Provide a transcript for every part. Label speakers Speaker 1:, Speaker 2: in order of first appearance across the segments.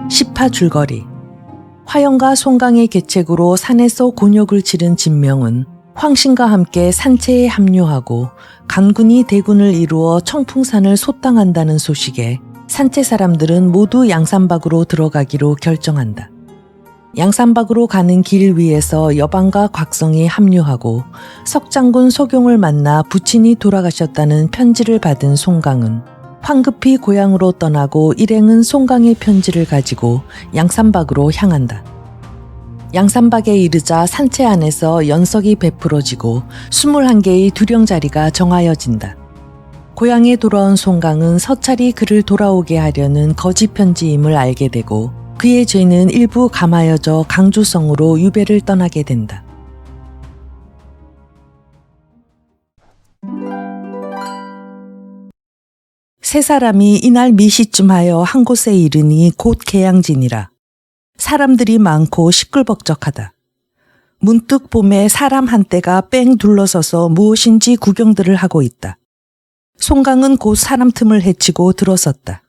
Speaker 1: 시파 줄거리. 화영과 송강의 계책으로 산에서 곤욕을 치른 진명은 황신과 함께 산채에 합류하고 강군이 대군을 이루어 청풍산을 소탕한다는 소식에 산채 사람들은 모두 양산박으로 들어가기로 결정한다. 양산박으로 가는 길 위에서 여방과 곽성이 합류하고 석장군 소경을 만나 부친이 돌아가셨다는 편지를 받은 송강은 황급히 고향으로 떠나고 일행은 송강의 편지를 가지고 양산박으로 향한다. 양산박에 이르자 산채 안에서 연석이 베풀어지고 21개의 두령자리가 정하여진다. 고향에 돌아온 송강은 서찰이 그를 돌아오게 하려는 거짓 편지임을 알게 되고 그의 죄는 일부 감하여져 강주성으로 유배를 떠나게 된다. 세 사람이 이날 미시쯤 하여 한 곳에 이르니 곧 계양진이라. 사람들이 많고 시끌벅적하다. 문득 봄에 사람 한떼가 뺑 둘러서서 무엇인지 구경들을 하고 있다. 송강은 곧 사람 틈을 헤치고 들어섰다.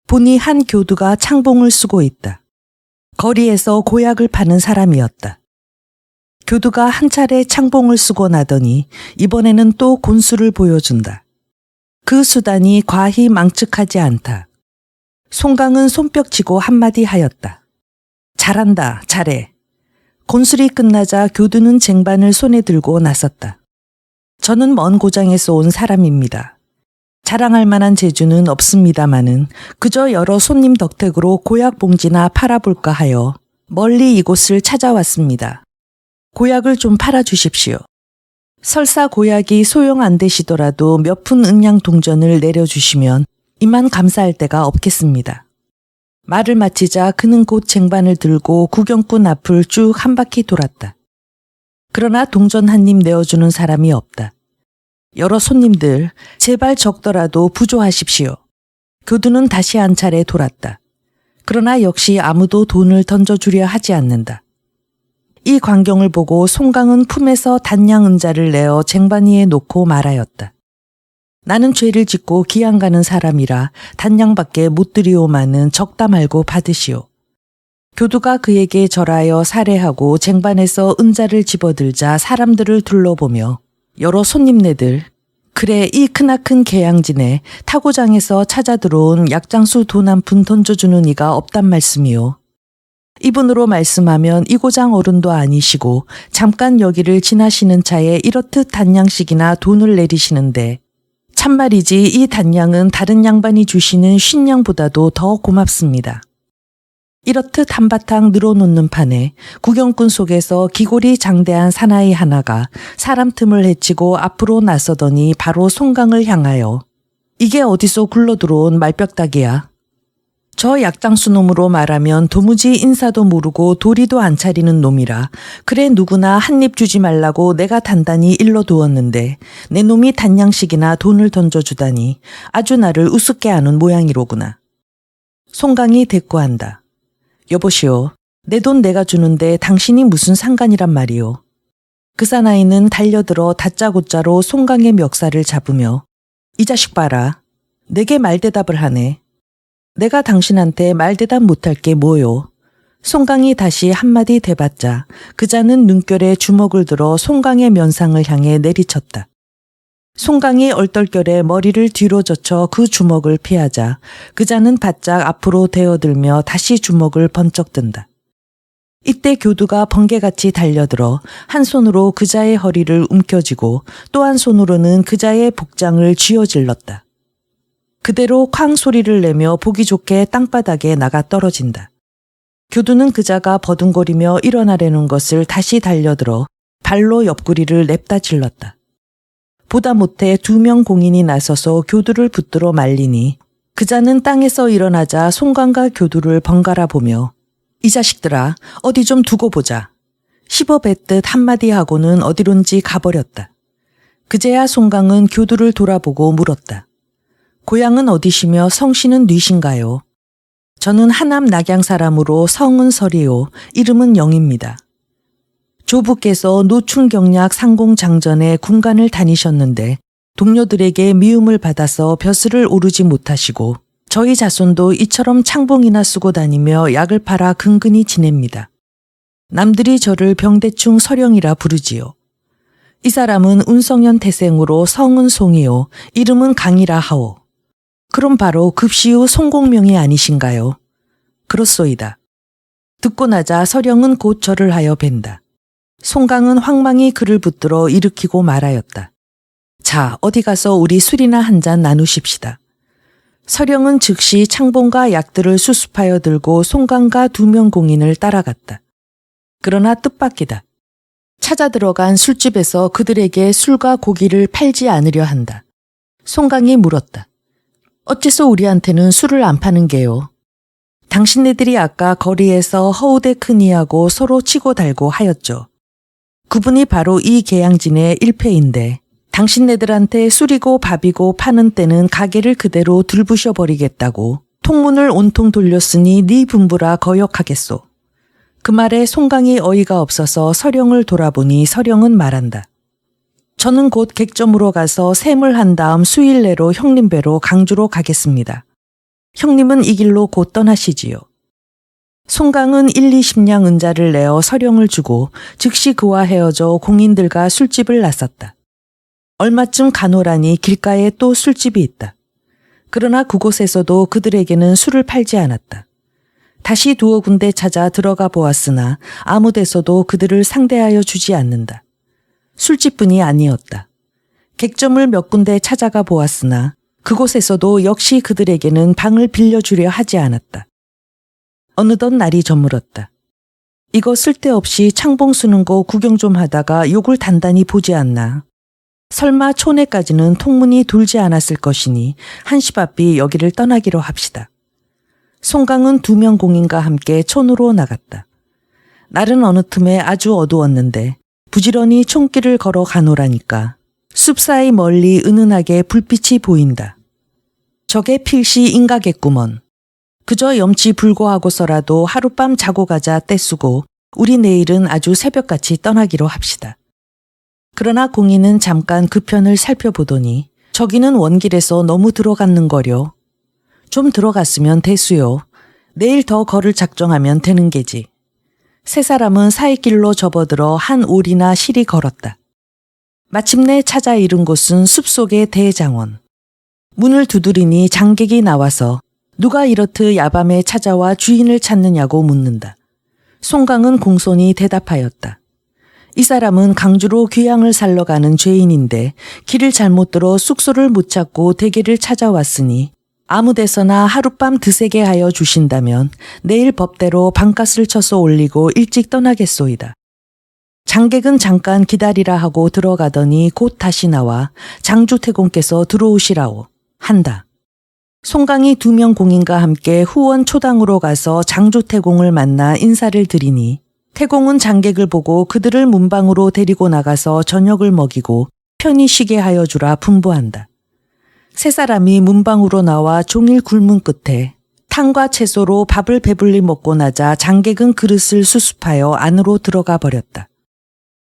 Speaker 1: 보니 한 교두가 창봉을 쓰고 있다. 거리에서 고약을 파는 사람이었다. 교두가 한 차례 창봉을 쓰고 나더니 이번에는 또 곤수를 보여준다. 그 수단이 과히 망측하지 않다. 송강은 손뼉치고 한마디 하였다. 잘한다, 잘해. 곤술이 끝나자 교두는 쟁반을 손에 들고 나섰다. 저는 먼 고장에서 온 사람입니다. 자랑할 만한 재주는 없습니다마는 그저 여러 손님 덕택으로 고약 봉지나 팔아볼까 하여 멀리 이곳을 찾아왔습니다. 고약을 좀 팔아주십시오. 설사 고약이 소용 안 되시더라도 몇 푼 은양 동전을 내려주시면 이만 감사할 데가 없겠습니다. 말을 마치자 그는 곧 쟁반을 들고 구경꾼 앞을 쭉 한 바퀴 돌았다. 그러나 동전 한 입 내어주는 사람이 없다. 여러 손님들, 제발 적더라도 부조하십시오. 교두는 다시 한 차례 돌았다. 그러나 역시 아무도 돈을 던져주려 하지 않는다. 이 광경을 보고 송강은 품에서 단양 은자를 내어 쟁반 위에 놓고 말하였다. 나는 죄를 짓고 기양 가는 사람이라 단양밖에 못 드리오마는 적다 말고 받으시오. 교두가 그에게 절하여 살해하고 쟁반에서 은자를 집어들자 사람들을 둘러보며 여러 손님네들, 그래 이 크나큰 계양진에 타고장에서 찾아 들어온 약장수 돈 한 푼 던져주는 이가 없단 말씀이오. 이분으로 말씀하면 이 고장 어른도 아니시고 잠깐 여기를 지나시는 차에 이렇듯 단양씩이나 돈을 내리시는데 참말이지 이 단양은 다른 양반이 주시는 쉰양보다도 더 고맙습니다. 이렇듯 한바탕 늘어놓는 판에 구경꾼 속에서 기골이 장대한 사나이 하나가 사람 틈을 헤치고 앞으로 나서더니 바로 송강을 향하여 이게 어디서 굴러들어온 말벽닥이야. 저 약장수 놈으로 말하면 도무지 인사도 모르고 도리도 안 차리는 놈이라 그래 누구나 한 입 주지 말라고 내가 단단히 일러두었는데 내 놈이 단양씩이나 돈을 던져주다니 아주 나를 우습게 하는 모양이로구나. 송강이 대꾸한다. 여보시오, 내 돈 내가 주는데 당신이 무슨 상관이란 말이오. 그 사나이는 달려들어 다짜고짜로 송강의 멱살을 잡으며 이 자식 봐라. 내게 말대답을 하네. 내가 당신한테 말대답 못할 게 뭐요. 송강이 다시 한마디 대받자 그자는 눈결에 주먹을 들어 송강의 면상을 향해 내리쳤다. 송강이 얼떨결에 머리를 뒤로 젖혀 그 주먹을 피하자 그자는 바짝 앞으로 대어들며 다시 주먹을 번쩍 든다. 이때 교두가 번개같이 달려들어 한 손으로 그자의 허리를 움켜쥐고 또 한 손으로는 그자의 복장을 쥐어질렀다. 그대로 쾅 소리를 내며 보기 좋게 땅바닥에 나가 떨어진다. 교두는 그자가 버둥거리며 일어나려는 것을 다시 달려들어 발로 옆구리를 냅다 질렀다. 보다 못해 2명 공인이 나서서 교두를 붙들어 말리니 그자는 땅에서 일어나자 송강과 교두를 번갈아 보며 이 자식들아 어디 좀 두고 보자. 씹어뱉듯 한마디 하고는 어디론지 가버렸다. 그제야 송강은 교두를 돌아보고 물었다. 고향은 어디시며 성씨는 뉘신가요? 저는 하남 낙양 사람으로 성은 설이요. 이름은 영입니다. 조부께서 노충경략 상공장전에 군관을 다니셨는데 동료들에게 미움을 받아서 벼슬을 오르지 못하시고 저희 자손도 이처럼 창봉이나 쓰고 다니며 약을 팔아 근근히 지냅니다. 남들이 저를 병대충 서령이라 부르지요. 이 사람은 운성현 태생으로 성은 송이요 이름은 강이라 하오. 그럼 바로 급시우 송공명이 아니신가요? 그렇소이다. 듣고 나자 서령은 곧 절을 하여 벤다. 송강은 황망히 그를 붙들어 일으키고 말하였다. 자, 어디 가서 우리 술이나 한 잔 나누십시다. 서령은 즉시 창봉과 약들을 수습하여 들고 송강과 2명 공인을 따라갔다. 그러나 뜻밖이다. 찾아 들어간 술집에서 그들에게 술과 고기를 팔지 않으려 한다. 송강이 물었다. 어째서 우리한테는 술을 안 파는 게요? 당신네들이 아까 거리에서 허우대 크니하고 서로 치고 달고 하였죠. 그분이 바로 이 계양진의 일패인데 당신네들한테 술이고 밥이고 파는 때는 가게를 그대로 들부셔버리겠다고 통문을 온통 돌렸으니 네 분부라 거역하겠소. 그 말에 송강이 어이가 없어서 서령을 돌아보니 서령은 말한다. 저는 곧 객점으로 가서 샘을 한 다음 수일 내로 형님 뵈러 강주로 가겠습니다. 형님은 이 길로 곧 떠나시지요. 송강은 1-20냥 은자를 내어 서령을 주고 즉시 그와 헤어져 공인들과 술집을 나섰다. 얼마쯤 가노라니 길가에 또 술집이 있다. 그러나 그곳에서도 그들에게는 술을 팔지 않았다. 다시 2 군데 찾아 들어가 보았으나 아무 데서도 그들을 상대하여 주지 않는다. 술집뿐이 아니었다. 객점을 몇 군데 찾아가 보았으나 그곳에서도 역시 그들에게는 방을 빌려주려 하지 않았다. 어느덧 날이 저물었다. 이거 쓸데없이 창봉 쓰는 거 구경 좀 하다가 욕을 단단히 보지 않나. 설마 촌에까지는 통문이 돌지 않았을 것이니 한시바삐 여기를 떠나기로 합시다. 송강은 2명 공인과 함께 촌으로 나갔다. 날은 어느 틈에 아주 어두웠는데 부지런히 촌길을 걸어 가노라니까 숲 사이 멀리 은은하게 불빛이 보인다. 저게 필시 인가겠구먼. 그저 염치 불고하고서라도 하룻밤 자고 가자 떼쓰고 우리 내일은 아주 새벽같이 떠나기로 합시다. 그러나 공인은 잠깐 그 편을 살펴보더니 저기는 원길에서 너무 들어갔는 거려. 좀 들어갔으면 대수요. 내일 더 걸을 작정하면 되는 게지. 세 사람은 사이길로 접어들어 한 올이나 실이 걸었다. 마침내 찾아 이른 곳은 숲속의 대장원. 문을 두드리니 장객이 나와서 누가 이렇듯 야밤에 찾아와 주인을 찾느냐고 묻는다. 송강은 공손히 대답하였다. 이 사람은 강주로 귀양을 살러 가는 죄인인데 길을 잘못 들어 숙소를 못 찾고 대게를 찾아왔으니 아무 데서나 하룻밤 드세게 하여 주신다면 내일 법대로 방가스를 쳐서 올리고 일찍 떠나겠소이다. 장객은 잠깐 기다리라 하고 들어가더니 곧 다시 나와 장주태공께서 들어오시라오 한다. 송강이 2명 공인과 함께 후원 초당으로 가서 장주태공을 만나 인사를 드리니 태공은 장객을 보고 그들을 문방으로 데리고 나가서 저녁을 먹이고 편히 쉬게 하여 주라 분부한다. 세 사람이 문방으로 나와 종일 굶은 끝에 탕과 채소로 밥을 배불리 먹고 나자 장객은 그릇을 수습하여 안으로 들어가 버렸다.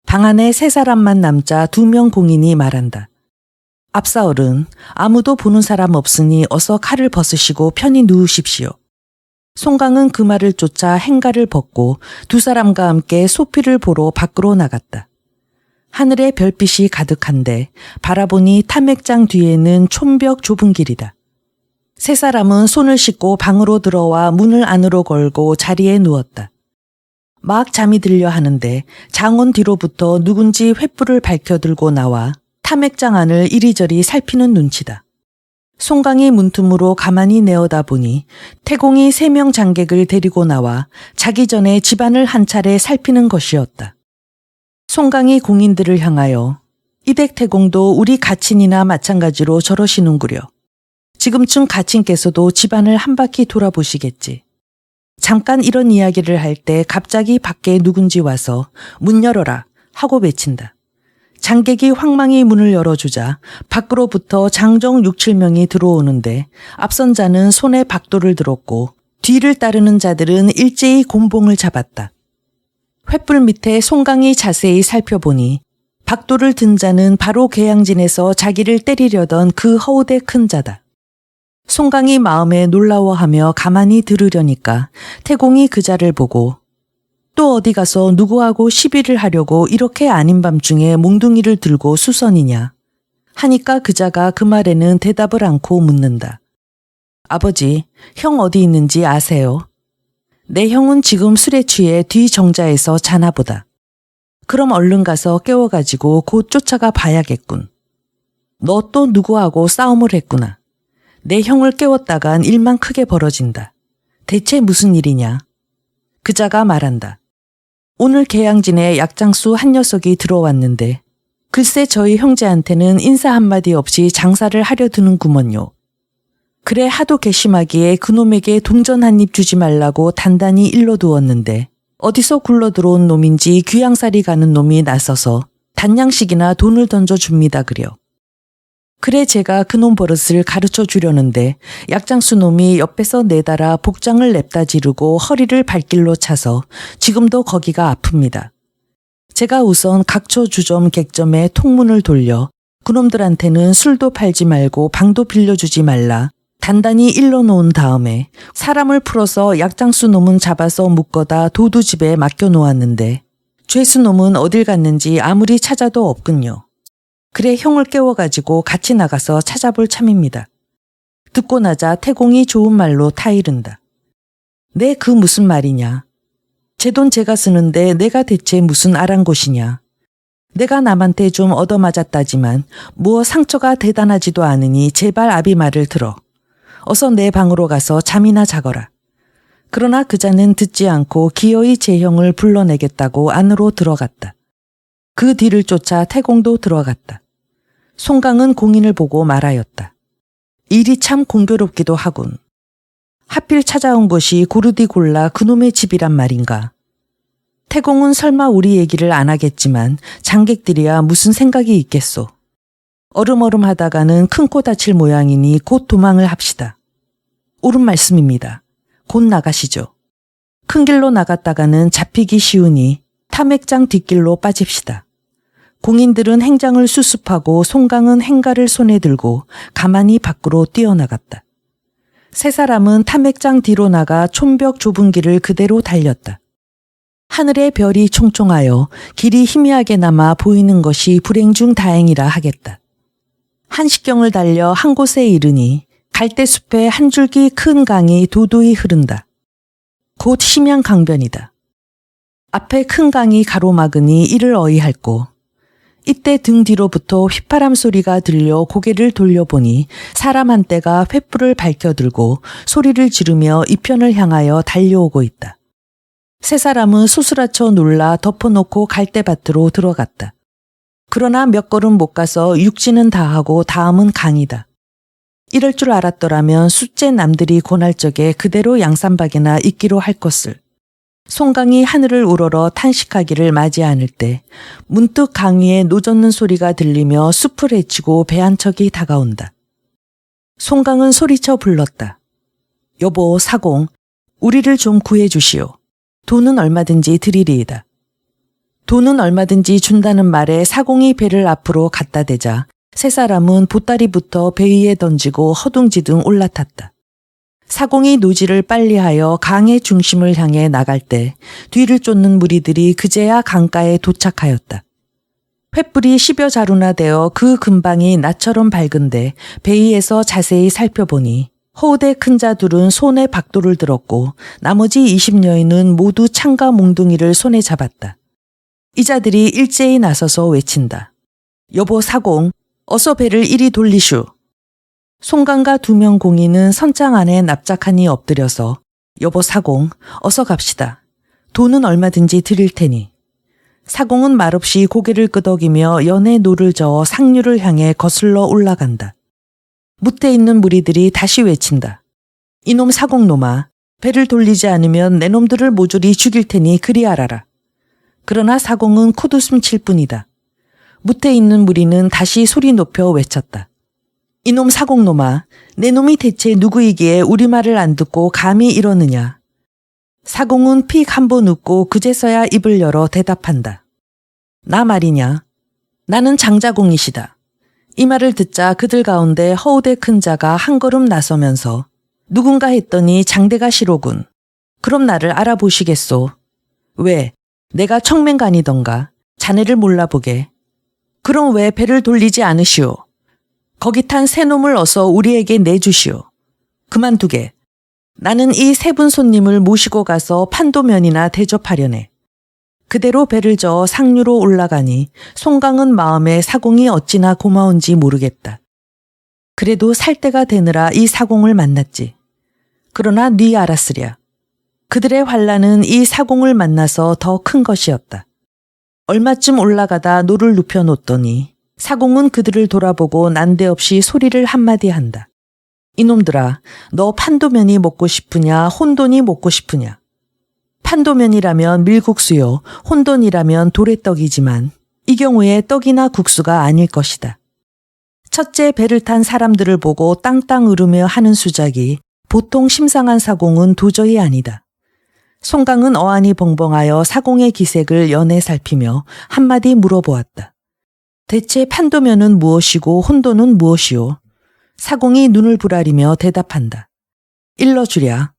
Speaker 1: 방 안에 세 사람만 남자 2명 공인이 말한다. 압사어른, 아무도 보는 사람 없으니 어서 칼을 벗으시고 편히 누우십시오. 송강은 그 말을 쫓아 행가를 벗고 2 사람과 함께 소피를 보러 밖으로 나갔다. 하늘에 별빛이 가득한데 바라보니 탐맥장 뒤에는 촌벽 좁은 길이다. 세 사람은 손을 씻고 방으로 들어와 문을 안으로 걸고 자리에 누웠다. 막 잠이 들려 하는데 장원 뒤로부터 누군지 횃불을 밝혀들고 나와 탐맥장 안을 이리저리 살피는 눈치다. 송강이 문틈으로 가만히 내어다보니 태공이 3명 장객을 데리고 나와 자기 전에 집안을 한 차례 살피는 것이었다. 송강이 공인들을 향하여 이백태공도 우리 가친이나 마찬가지로 저러시는구려. 지금쯤 가친께서도 집안을 한 바퀴 돌아보시겠지. 잠깐 이런 이야기를 할 때 갑자기 밖에 누군지 와서 문 열어라 하고 외친다. 장객이 황망히 문을 열어주자 밖으로부터 장정 6-7명이 들어오는데 앞선 자는 손에 박도를 들었고 뒤를 따르는 자들은 일제히 곤봉을 잡았다. 횃불 밑에 송강이 자세히 살펴보니 박도를 든 자는 바로 계양진에서 자기를 때리려던 그 허우대 큰 자다. 송강이 마음에 놀라워하며 가만히 들으려니까 태공이 그 자를 보고 또 어디 가서 누구하고 시비를 하려고 이렇게 아닌 밤중에 몽둥이를 들고 수선이냐 하니까 그 자가 그 말에는 대답을 않고 묻는다. 아버지, 형 어디 있는지 아세요? 내 형은 지금 술에 취해 뒤 정자에서 자나 보다. 그럼 얼른 가서 깨워가지고 곧 쫓아가 봐야겠군. 너 또 누구하고 싸움을 했구나. 내 형을 깨웠다간 일만 크게 벌어진다. 대체 무슨 일이냐? 그 자가 말한다. 오늘 계양진에 약장수 한 녀석이 들어왔는데 글쎄 저희 형제한테는 인사 한마디 없이 장사를 하려 드는구먼요. 그래 하도 괘씸하기에 그놈에게 동전 한 입 주지 말라고 단단히 일러두었는데 어디서 굴러들어온 놈인지 귀양살이 가는 놈이 나서서 단양씩이나 돈을 던져줍니다 그려. 그래 제가 그놈 버릇을 가르쳐 주려는데 약장수 놈이 옆에서 내달아 복장을 냅다 지르고 허리를 발길로 차서 지금도 거기가 아픕니다. 제가 우선 각처 주점 객점에 통문을 돌려 그놈들한테는 술도 팔지 말고 방도 빌려주지 말라 단단히 일러놓은 다음에 사람을 풀어서 약장수 놈은 잡아서 묶어다 도두집에 맡겨놓았는데 죄수 놈은 어딜 갔는지 아무리 찾아도 없군요. 그래 형을 깨워가지고 같이 나가서 찾아볼 참입니다. 듣고 나자 태공이 좋은 말로 타이른다. 네, 그 무슨 말이냐. 제 돈 제가 쓰는데 내가 대체 무슨 아랑곳이냐. 내가 남한테 좀 얻어맞았다지만 뭐 상처가 대단하지도 않으니 제발 아비 말을 들어. 어서 내 방으로 가서 잠이나 자거라. 그러나 그 자는 듣지 않고 기어이 제 형을 불러내겠다고 안으로 들어갔다. 그 뒤를 쫓아 태공도 들어갔다. 송강은 공인을 보고 말하였다. 일이 참 공교롭기도 하군. 하필 찾아온 것이 고르디 골라 그놈의 집이란 말인가. 태공은 설마 우리 얘기를 안 하겠지만 장객들이야 무슨 생각이 있겠소. 얼음얼음 하다가는 큰 코 다칠 모양이니 곧 도망을 합시다. 옳은 말씀입니다. 곧 나가시죠. 큰 길로 나갔다가는 잡히기 쉬우니 탐액장 뒷길로 빠집시다. 공인들은 행장을 수습하고 송강은 행가를 손에 들고 가만히 밖으로 뛰어나갔다. 세 사람은 탐액장 뒤로 나가 촌벽 좁은 길을 그대로 달렸다. 하늘에 별이 총총하여 길이 희미하게나마 보이는 것이 불행 중 다행이라 하겠다. 한식경을 달려 한 곳에 이르니 갈대숲에 한 줄기 큰 강이 도도히 흐른다. 곧 심양강변이다. 앞에 큰 강이 가로막으니 이를 어이할꼬. 이때 등 뒤로부터 휘파람 소리가 들려 고개를 돌려보니 사람 한 떼가 횃불을 밝혀들고 소리를 지르며 이편을 향하여 달려오고 있다. 세 사람은 소스라쳐 놀라 덮어놓고 갈대밭으로 들어갔다. 그러나 몇 걸음 못 가서 육지는 다 하고 다음은 강이다. 이럴 줄 알았더라면 숫째 남들이 고날 적에 그대로 양산박이나 있기로 할 것을. 송강이 하늘을 우러러 탄식하기를 맞이 않을 때 문득 강 위에 노젓는 소리가 들리며 숲을 헤치고 배 한 척이 다가온다. 송강은 소리쳐 불렀다. 여보 사공, 우리를 좀 구해주시오. 돈은 얼마든지 드리리이다. 돈은 얼마든지 준다는 말에 사공이 배를 앞으로 갖다 대자 세 사람은 보따리부터 배 위에 던지고 허둥지둥 올라탔다. 사공이 노지를 빨리하여 강의 중심을 향해 나갈 때 뒤를 쫓는 무리들이 그제야 강가에 도착하였다. 횃불이 10여 자루나 되어 그 근방이 나처럼 밝은데 배 위에서 자세히 살펴보니 허우대 큰 자 둘은 손에 박도를 들었고 나머지 20여인은 모두 창과 몽둥이를 손에 잡았다. 이 자들이 일제히 나서서 외친다. 여보 사공, 어서 배를 이리 돌리슈. 송강과 2명 공인은 선장 안에 납작하니 엎드려서 여보 사공, 어서 갑시다. 돈은 얼마든지 드릴 테니. 사공은 말없이 고개를 끄덕이며 연에 노를 저어 상류를 향해 거슬러 올라간다. 무태 있는 무리들이 다시 외친다. 이놈 사공놈아, 배를 돌리지 않으면 내 놈들을 모조리 죽일 테니 그리 알아라. 그러나 사공은 콧웃음 칠 뿐이다. 무태 있는 무리는 다시 소리 높여 외쳤다. 이놈 사공놈아, 내 놈이 대체 누구이기에 우리 말을 안 듣고 감히 이러느냐. 사공은 픽 한 번 웃고 그제서야 입을 열어 대답한다. 나 말이냐. 나는 장자공이시다. 이 말을 듣자 그들 가운데 허우대 큰 자가 한 걸음 나서면서 누군가 했더니 장대가시로군. 그럼 나를 알아보시겠소. 왜? 내가 청맹간이던가 자네를 몰라보게. 그럼 왜 배를 돌리지 않으시오? 거기 탄 새 놈을 어서 우리에게 내주시오. 그만두게. 나는 이 세 분 손님을 모시고 가서 판도면이나 대접하려네. 그대로 배를 저어 상류로 올라가니 송강은 마음에 사공이 어찌나 고마운지 모르겠다. 그래도 살 때가 되느라 이 사공을 만났지. 그러나 네 알았으랴. 그들의 환란은 이 사공을 만나서 더 큰 것이었다. 얼마쯤 올라가다 노를 눕혀놓더니 사공은 그들을 돌아보고 난데없이 소리를 한마디 한다. 이놈들아, 너 판도면이 먹고 싶으냐, 혼돈이 먹고 싶으냐? 판도면이라면 밀국수요, 혼돈이라면 도래떡이지만 이 경우에 떡이나 국수가 아닐 것이다. 첫째 배를 탄 사람들을 보고 땅땅 으르며 하는 수작이 보통 심상한 사공은 도저히 아니다. 송강은 어안이 벙벙하여 사공의 기색을 연해 살피며 한마디 물어보았다. 대체 판도면은 무엇이고 혼돈은 무엇이오? 사공이 눈을 부라리며 대답한다. 일러주랴.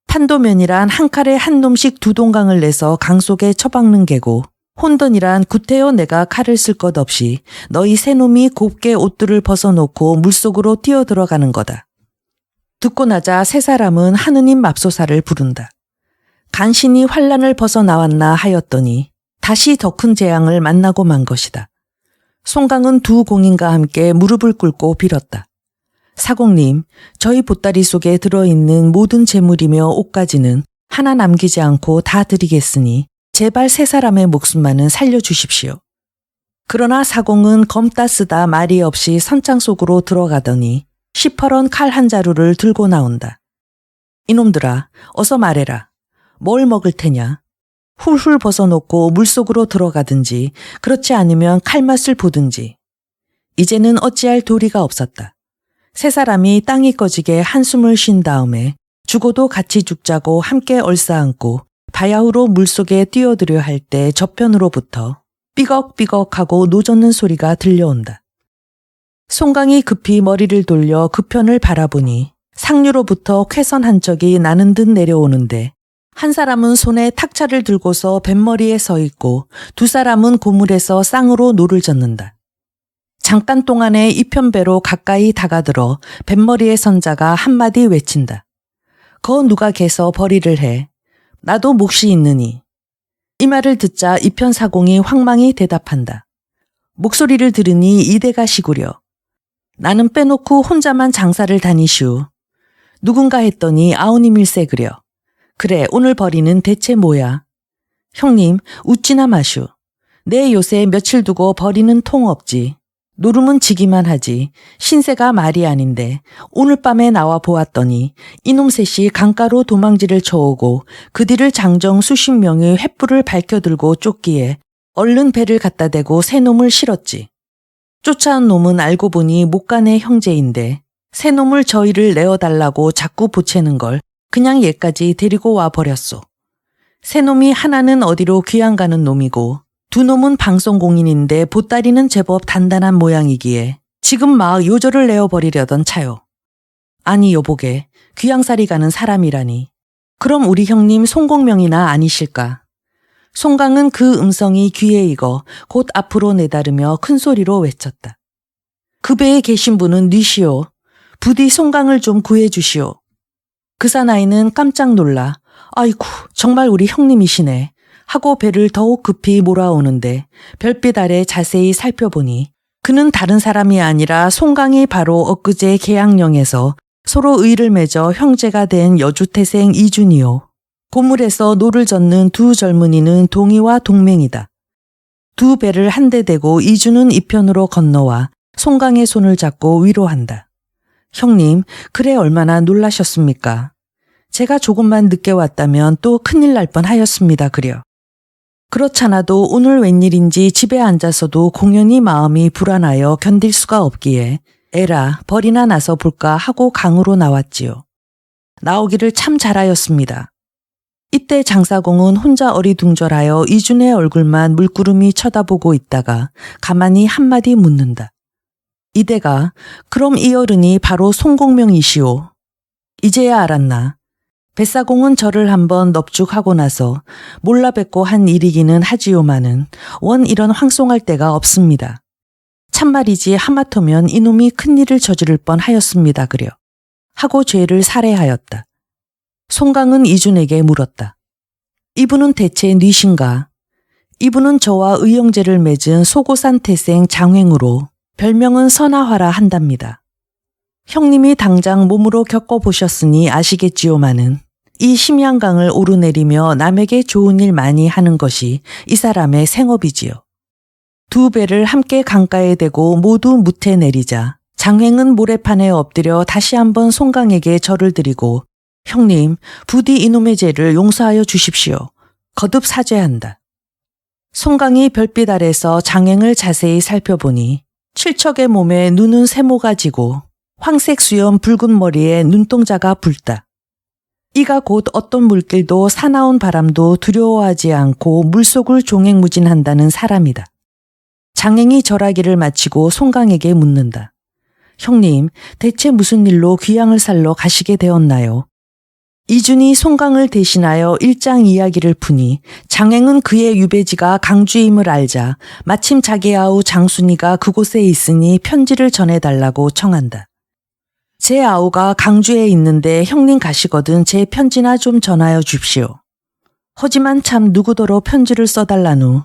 Speaker 1: 판도면이란 한 칼에 한 놈씩 두 동강을 내서 강 속에 처박는 게고 혼돈이란 구태여 내가 칼을 쓸 것 없이 너희 세 놈이 곱게 옷들을 벗어놓고 물속으로 뛰어들어가는 거다. 듣고 나자 세 사람은 하느님 맙소사를 부른다. 간신히 환란을 벗어나왔나 하였더니 다시 더 큰 재앙을 만나고 만 것이다. 송강은 두 공인과 함께 무릎을 꿇고 빌었다. 사공님, 저희 보따리 속에 들어있는 모든 재물이며 옷까지는 하나 남기지 않고 다 드리겠으니 제발 세 사람의 목숨만은 살려주십시오. 그러나 사공은 검따 쓰다 말이 없이 선창 속으로 들어가더니 시퍼런 칼 한 자루를 들고 나온다. 이놈들아, 어서 말해라. 뭘 먹을 테냐? 훌훌 벗어놓고 물속으로 들어가든지 그렇지 않으면 칼맛을 보든지. 이제는 어찌할 도리가 없었다. 세 사람이 땅이 꺼지게 한숨을 쉰 다음에 죽어도 같이 죽자고 함께 얼싸안고 바야흐로 물속에 뛰어들려 할 때 저편으로부터 삐걱삐걱하고 노젓는 소리가 들려온다. 송강이 급히 머리를 돌려 그 편을 바라보니 상류로부터 쾌선 한 척이 나는 듯 내려오는데 한 사람은 손에 탁차를 들고서 뱃머리에 서 있고 두 사람은 고물에서 쌍으로 노를 젓는다. 잠깐 동안에 이편배로 가까이 다가들어 뱃머리의 선자가 한마디 외친다. 거 누가 개서 벌이를 해. 나도 몫이 있느니. 이 말을 듣자 이편 사공이 황망히 대답한다. 목소리를 들으니 이대가 시구려. 나는 빼놓고 혼자만 장사를 다니시오. 누군가 했더니 아우님일세 그려. 그래, 오늘 벌이는 대체 뭐야? 형님, 웃지나 마슈. 내 요새 며칠 두고 벌이는 통 없지. 노름은 지기만 하지. 신세가 말이 아닌데 오늘 밤에 나와 보았더니 이놈 셋이 강가로 도망지를 쳐오고 그 뒤를 장정 수십 명의 횃불을 밝혀들고 쫓기에 얼른 배를 갖다 대고 새 놈을 실었지. 쫓아온 놈은 알고 보니 못간의 형제인데 새 놈을 저희를 내어달라고 자꾸 보채는 걸 그냥 얘까지 데리고 와 버렸소. 새 놈이 하나는 어디로 귀양 가는 놈이고 두 놈은 방송공인인데 보따리는 제법 단단한 모양이기에 지금 막 요절을 내어버리려던 차요. 아니 여보게, 귀양살이 가는 사람이라니. 그럼 우리 형님 송공명이나 아니실까? 송강은 그 음성이 귀에 익어 곧 앞으로 내다르며 큰 소리로 외쳤다. 그 배에 계신 분은 뉘시오. 부디 송강을 좀 구해주시오. 그 사나이는 깜짝 놀라 아이쿠 정말 우리 형님이시네 하고 배를 더욱 급히 몰아오는데 별빛 아래 자세히 살펴보니 그는 다른 사람이 아니라 송강이 바로 엊그제 계양령에서 서로 의를 맺어 형제가 된 여주태생 이준이요. 고물에서 노를 젓는 두 젊은이는 동이와 동맹이다. 두 배를 한데 대고 이준은 이편으로 건너와 송강의 손을 잡고 위로한다. 형님, 그래 얼마나 놀라셨습니까? 제가 조금만 늦게 왔다면 또 큰일 날 뻔하였습니다 그려. 그렇잖아도 오늘 웬일인지 집에 앉아서도 공연히 마음이 불안하여 견딜 수가 없기에 에라 벌이나 나서 볼까 하고 강으로 나왔지요. 나오기를 참 잘하였습니다. 이때 장사공은 혼자 어리둥절하여 이준의 얼굴만 물끄러미 쳐다보고 있다가 가만히 한마디 묻는다. 이대가 그럼 이 어른이 바로 송공명이시오. 이제야 알았나. 뱃사공은 저를 한번 넙죽하고 나서 몰라 뵙고 한 일이기는 하지요마는 원 이런 황송할 데가 없습니다. 참말이지 하마터면 이놈이 큰일을 저지를 뻔하였습니다 그려. 하고 죄를 살해하였다. 송강은 이준에게 물었다. 이분은 대체 뉘신가? 이분은 저와 의형제를 맺은 소고산 태생 장횡으로 별명은 선화화라 한답니다. 형님이 당장 몸으로 겪어보셨으니 아시겠지요마는 이 심양강을 오르내리며 남에게 좋은 일 많이 하는 것이 이 사람의 생업이지요. 두 배를 함께 강가에 대고 모두 무태 내리자 장횡은 모래판에 엎드려 다시 한번 송강에게 절을 드리고 형님, 부디 이놈의 죄를 용서하여 주십시오. 거듭 사죄한다. 송강이 별빛 아래서 장횡을 자세히 살펴보니 칠척의 몸에 눈은 세모가 지고 황색 수염 붉은 머리에 눈동자가 붉다. 이가 곧 어떤 물길도 사나운 바람도 두려워하지 않고 물속을 종횡무진한다는 사람이다. 장행이 절하기를 마치고 송강에게 묻는다. 형님, 대체 무슨 일로 귀양을 살러 가시게 되었나요? 이준이 송강을 대신하여 일장 이야기를 푸니 장행은 그의 유배지가 강주임을 알자 마침 자기 아우 장순이가 그곳에 있으니 편지를 전해달라고 청한다. 제 아우가 강주에 있는데 형님 가시거든 제 편지나 좀 전하여 줍시오. 하지만 참 누구더러 편지를 써달라누.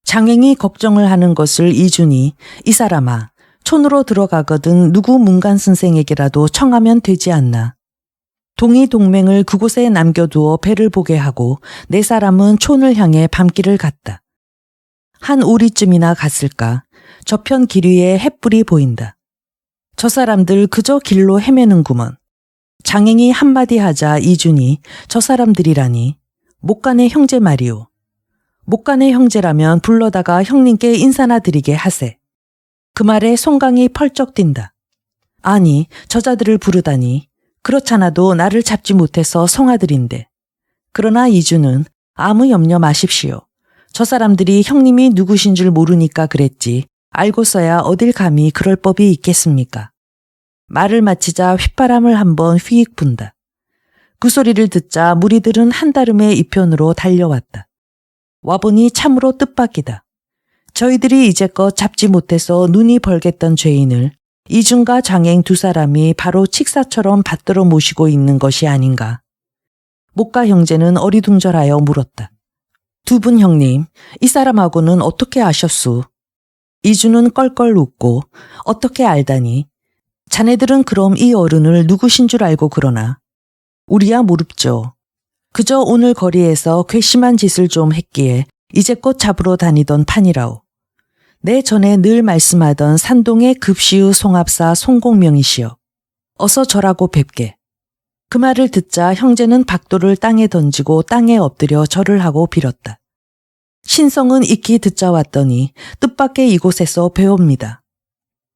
Speaker 1: 장행이 걱정을 하는 것을 이준이 이 사람아 촌으로 들어가거든 누구 문간 선생에게라도 청하면 되지 않나. 동이 동맹을 그곳에 남겨두어 배를 보게 하고 네 사람은 촌을 향해 밤길을 갔다. 한 오리쯤이나 갔을까 저편 길 위에 햇불이 보인다. 저 사람들 그저 길로 헤매는구먼. 장행이 한마디 하자 이준이 저 사람들이라니 못간의 형제 말이오. 못간의 형제라면 불러다가 형님께 인사나 드리게 하세. 그 말에 송강이 펄쩍 뛴다. 아니 저자들을 부르다니. 그렇잖아도 나를 잡지 못해서 성아들인데. 그러나 이주는 아무 염려 마십시오. 저 사람들이 형님이 누구신 줄 모르니까 그랬지. 알고서야 어딜 감히 그럴 법이 있겠습니까? 말을 마치자 휘바람을 한번 휘익 분다. 그 소리를 듣자 무리들은 한다름의 이편으로 달려왔다. 와보니 참으로 뜻밖이다. 저희들이 이제껏 잡지 못해서 눈이 벌겠던 죄인을 이준과 장행 두 사람이 바로 칙사처럼 받들어 모시고 있는 것이 아닌가. 목가 형제는 어리둥절하여 물었다. 두 분 형님, 이 사람하고는 어떻게 아셨수? 이준은 껄껄 웃고 어떻게 알다니. 자네들은 그럼 이 어른을 누구신 줄 알고 그러나. 우리야 모릅죠. 그저 오늘 거리에서 괘씸한 짓을 좀 했기에 이제껏 잡으러 다니던 판이라오. 내 전에 늘 말씀하던 산동의 급시의 송합사 송공명이시여. 어서 절하고 뵙게. 그 말을 듣자 형제는 박도를 땅에 던지고 땅에 엎드려 절을 하고 빌었다. 신성은 익히 듣자 왔더니 뜻밖의 이곳에서 배웁니다.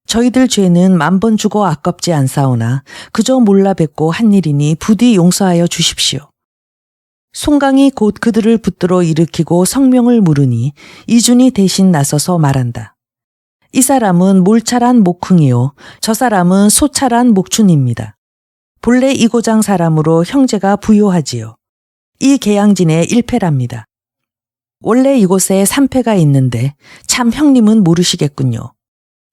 Speaker 1: 저희들 죄는 만번 주고 아깝지 않사오나 그저 몰라 뵙고 한 일이니 부디 용서하여 주십시오. 송강이 곧 그들을 붙들어 일으키고 성명을 물으니 이준이 대신 나서서 말한다. 이 사람은 몰찰한 목흥이요. 저 사람은 소찰한 목춘입니다. 본래 이고장 사람으로 형제가 부요하지요. 이 계양진의 1패랍니다. 원래 이곳에 3패가 있는데 참 형님은 모르시겠군요.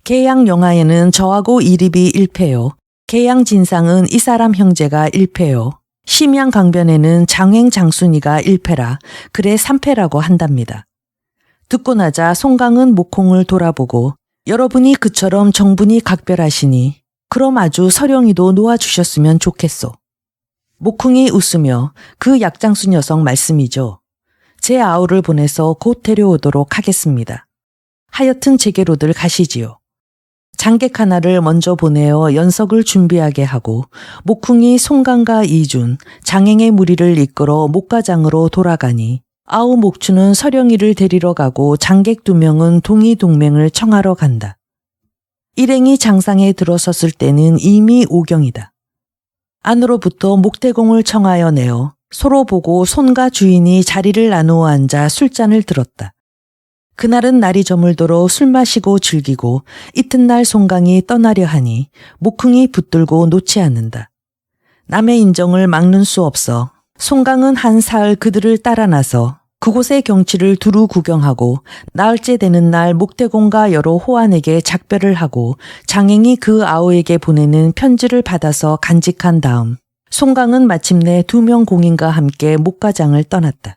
Speaker 1: 계양 영하에는 저하고 이립이 1패요. 계양 진상은 이 사람 형제가 1패요. 심양 강변에는 장횡 장순이가 1패라 그래 3패라고 한답니다. 듣고 나자 송강은 목콩을 돌아보고 여러분이 그처럼 정분이 각별하시니 그럼 아주 서령이도 놓아주셨으면 좋겠소. 목콩이 웃으며 그 약장수 녀석 말씀이죠. 제 아우를 보내서 곧 데려오도록 하겠습니다. 하여튼 제게로들 가시지요. 장객 하나를 먼저 보내어 연석을 준비하게 하고 목쿵이 송강과 이준, 장행의 무리를 이끌어 목가장으로 돌아가니 아우 목추는 서령이를 데리러 가고 장객 2명은 동이 동맹을 청하러 간다. 일행이 장상에 들어섰을 때는 이미 오경이다. 안으로부터 목태공을 청하여 내어 서로 보고 손과 주인이 자리를 나누어 앉아 술잔을 들었다. 그날은 날이 저물도록 술 마시고 즐기고 이튿날 송강이 떠나려 하니 목흥이 붙들고 놓지 않는다. 남의 인정을 막는 수 없어 송강은 한 사흘 그들을 따라 나서 그곳의 경치를 두루 구경하고 나흘째 되는 날 목대공과 여러 호환에게 작별을 하고 장행이 그 아우에게 보내는 편지를 받아서 간직한 다음 송강은 마침내 2명 공인과 함께 목가장을 떠났다.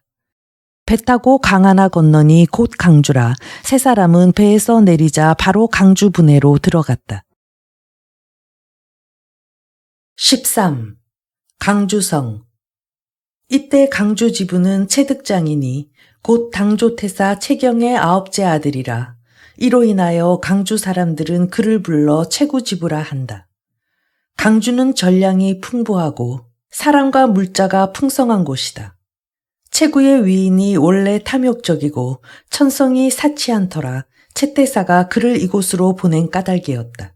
Speaker 1: 배 타고 강 하나 건너니 곧 강주라 세 사람은 배에서 내리자 바로 강주 분해로 들어갔다. 13. 강주성. 이때 강주 지부는 채득장이니 곧 당조태사 채경의 9째 아들이라 이로 인하여 강주 사람들은 그를 불러 채구지부라 한다. 강주는 전량이 풍부하고 사람과 물자가 풍성한 곳이다. 채구의 위인이 원래 탐욕적이고 천성이 사치한 터라 채태사가 그를 이곳으로 보낸 까닭이었다.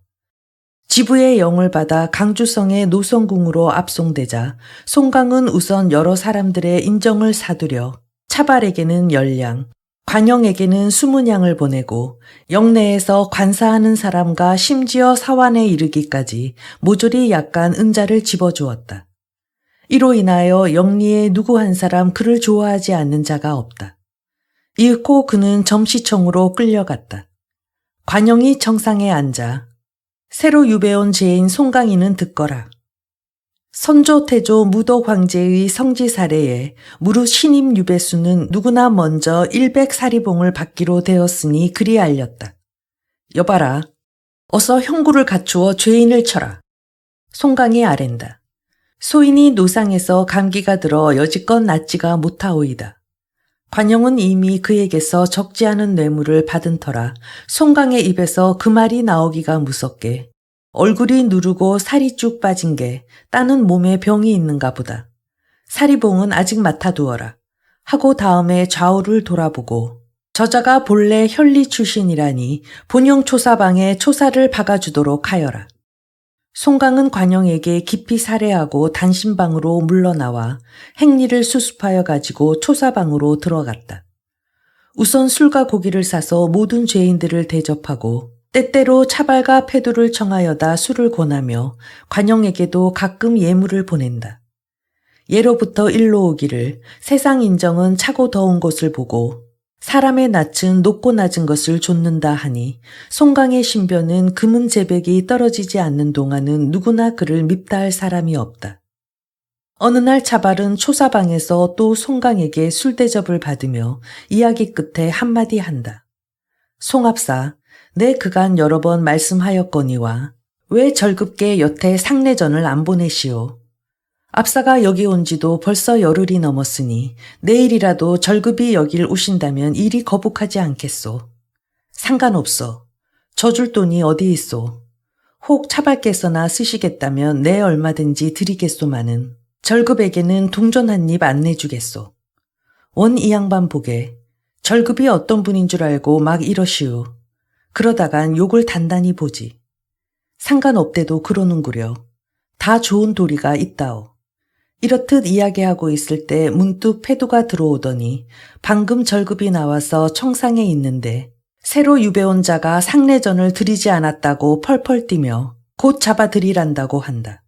Speaker 1: 지부의 영을 받아 강주성의 노성궁으로 압송되자 송강은 우선 여러 사람들의 인정을 사두려 차발에게는 10량, 관영에게는 20량을 보내고 영내에서 관사하는 사람과 심지어 사환에 이르기까지 모조리 약간 은자를 집어주었다. 이로 인하여 영리에 누구 한 사람 그를 좋아하지 않는 자가 없다. 이윽고 그는 점시청으로 끌려갔다. 관영이 청상에 앉아 새로 유배온 제인 송강이는 듣거라. 선조 태조 무덕 황제의 성지 사례에 무릇 신임 유배수는 누구나 먼저 100사리봉을 받기로 되었으니 그리 알렸다. 여봐라. 어서 형구를 갖추어 죄인을 쳐라. 송강이 아랜다. 소인이 노상에서 감기가 들어 여지껏 낫지가 못하오이다. 관영은 이미 그에게서 적지 않은 뇌물을 받은 터라 송강의 입에서 그 말이 나오기가 무섭게 얼굴이 누르고 살이 쭉 빠진 게 따는 몸에 병이 있는가 보다. 사리봉은 아직 맡아두어라 하고 다음에 좌우를 돌아보고 저자가 본래 현리 출신이라니 본영 초사방에 초사를 박아주도록 하여라. 송강은 관영에게 깊이 살해하고 단신방으로 물러나와 행리를 수습하여 가지고 초사방으로 들어갔다. 우선 술과 고기를 사서 모든 죄인들을 대접하고 때때로 차발과 패두를 청하여다 술을 권하며 관영에게도 가끔 예물을 보낸다. 예로부터 일로 오기를 세상 인정은 차고 더운 것을 보고 사람의 낯은 높고 낮은 것을 좇는다 하니 송강의 신변은 금은 제백이 떨어지지 않는 동안은 누구나 그를 밉다 할 사람이 없다. 어느 날 차발은 초사방에서 또 송강에게 술 대접을 받으며 이야기 끝에 한마디 한다. 송합사, 내 그간 여러 번 말씀하였거니와 왜 절급게 여태 상내전을 안 보내시오? 압사가 여기 온 지도 벌써 열흘이 넘었으니 내일이라도 절급이 여길 오신다면 일이 거북하지 않겠소. 상관없소. 저 줄 돈이 어디 있소. 혹 차발께서나 쓰시겠다면 내 얼마든지 드리겠소마는 절급에게는 동전 한 입 안 내주겠소. 원 이 양반 보게. 절급이 어떤 분인 줄 알고 막 이러시오. 그러다간 욕을 단단히 보지. 상관없대도 그러는구려. 다 좋은 도리가 있다오. 이렇듯 이야기하고 있을 때 문득 패두가 들어오더니 방금 절급이 나와서 청상에 있는데 새로 유배온 자가 상내전을 드리지 않았다고 펄펄 뛰며 곧 잡아드리란다고 한다.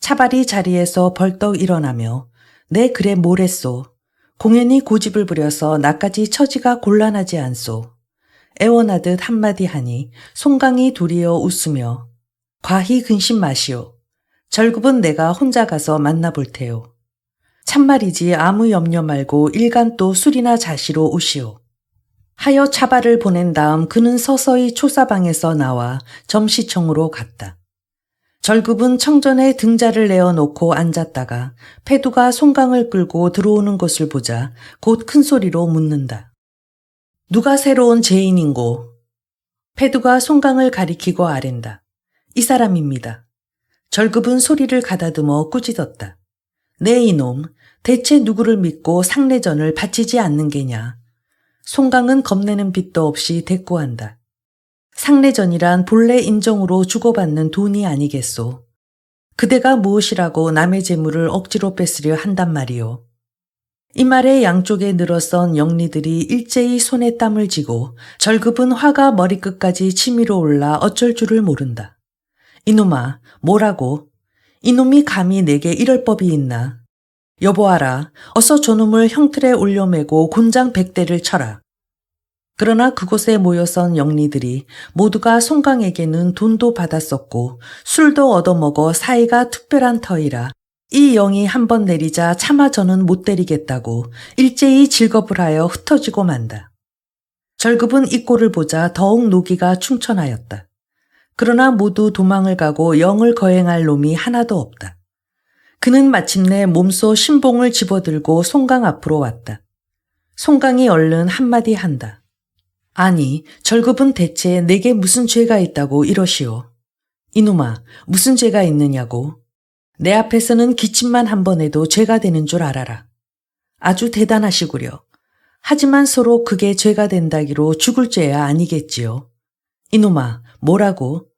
Speaker 1: 차발이 자리에서 벌떡 일어나며 내 그래 뭐랬소. 공연히 고집을 부려서 나까지 처지가 곤란하지 않소. 애원하듯 한마디 하니 송강이 도리어 웃으며 과히 근심 마시오. 절급은 내가 혼자 가서 만나볼 테요. 참말이지 아무 염려 말고 일간 또 술이나 자시러 오시오. 하여 차발을 보낸 다음 그는 서서히 초사방에서 나와 점시청으로 갔다. 절급은 청전에 등자를 내어놓고 앉았다가 패두가 송강을 끌고 들어오는 것을 보자 곧 큰 소리로 묻는다. 누가 새로운 죄인인고? 패두가 송강을 가리키고 아랜다. 이 사람입니다. 절급은 소리를 가다듬어 꾸짖었다. 네 이놈, 대체 누구를 믿고 상내전을 바치지 않는 게냐. 송강은 겁내는 빚도 없이 대꾸한다. 상내전이란 본래 인정으로 주고받는 돈이 아니겠소. 그대가 무엇이라고 남의 재물을 억지로 뺏으려 한단 말이오. 이 말에 양쪽에 늘어선 영리들이 일제히 손에 땀을 쥐고 절급은 화가 머리끝까지 치밀어 올라 어쩔 줄을 모른다. 이놈아, 뭐라고? 이놈이 감히 내게 이럴 법이 있나? 여보아라, 어서 저놈을 형틀에 올려매고 곤장 100대를 쳐라. 그러나 그곳에 모여선 영리들이 모두가 송강에게는 돈도 받았었고 술도 얻어먹어 사이가 특별한 터이라 이 영이 한 번 내리자 차마 저는 못 때리겠다고 일제히 질겁을 하여 흩어지고 만다. 절급은 이 꼴을 보자 더욱 노기가 충천하였다. 그러나 모두 도망을 가고 영을 거행할 놈이 하나도 없다. 그는 마침내 몸소 신봉을 집어들고 송강 앞으로 왔다. 송강이 얼른 한마디 한다. 아니, 절급은 대체 내게 무슨 죄가 있다고 이러시오. 이놈아, 무슨 죄가 있느냐고. 내 앞에서는 기침만 한 번 해도 죄가 되는 줄 알아라. 아주 대단하시구려. 하지만 서로 그게 죄가 된다기로 죽을 죄야 아니겠지요. 이놈아, 뭐라고?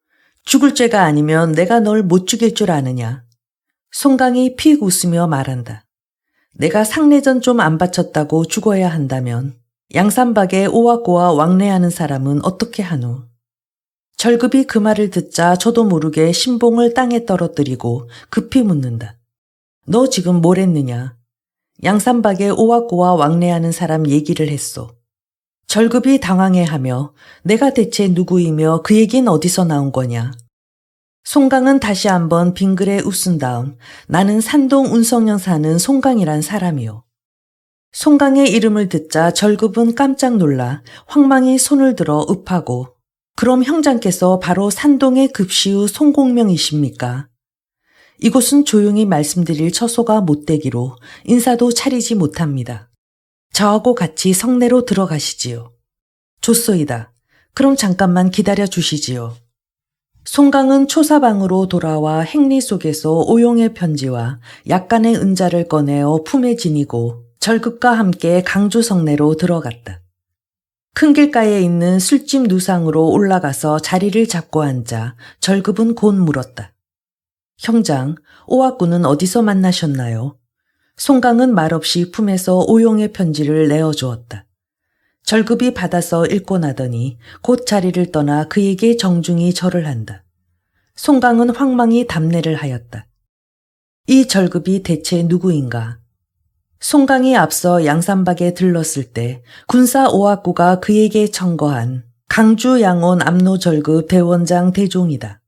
Speaker 1: 죽을 죄가 아니면 내가 널 못 죽일 줄 아느냐. 송강이 픽 웃으며 말한다. 내가 상례전 좀 안 바쳤다고 죽어야 한다면 양산박에 오와꼬와 왕래하는 사람은 어떻게 하노? 절급이 그 말을 듣자 저도 모르게 신봉을 땅에 떨어뜨리고 급히 묻는다. 너 지금 뭘 했느냐? 양산박에 오와꼬와 왕래하는 사람 얘기를 했소. 절급이 당황해하며 내가 대체 누구이며 그 얘긴 어디서 나온 거냐? 송강은 다시 한번 빙그레 웃은 다음 나는 산동 운성령 사는 송강이란 사람이요. 송강의 이름을 듣자 절급은 깜짝 놀라 황망히 손을 들어 읍하고 그럼 형장께서 바로 산동의 급시우 송공명이십니까? 이곳은 조용히 말씀드릴 처소가 못되기로 인사도 차리지 못합니다. 저하고 같이 성내로 들어가시지요. 좋소이다. 그럼 잠깐만 기다려 주시지요. 송강은 초사방으로 돌아와 행리 속에서 오용의 편지와 약간의 은자를 꺼내어 품에 지니고 절급과 함께 강주 성내로 들어갔다. 큰 길가에 있는 술집 누상으로 올라가서 자리를 잡고 앉아 절급은 곧 물었다. 형장, 오와꾸는 어디서 만나셨나요? 송강은 말없이 품에서 오용의 편지를 내어주었다. 절급이 받아서 읽고 나더니 곧 자리를 떠나 그에게 정중히 절을 한다. 송강은 황망히 답례를 하였다. 이 절급이 대체 누구인가? 송강이 앞서 양산박에 들렀을 때 군사 오와꾸가 그에게 청거한 강주 양원 압로절급 대원장 대종이다.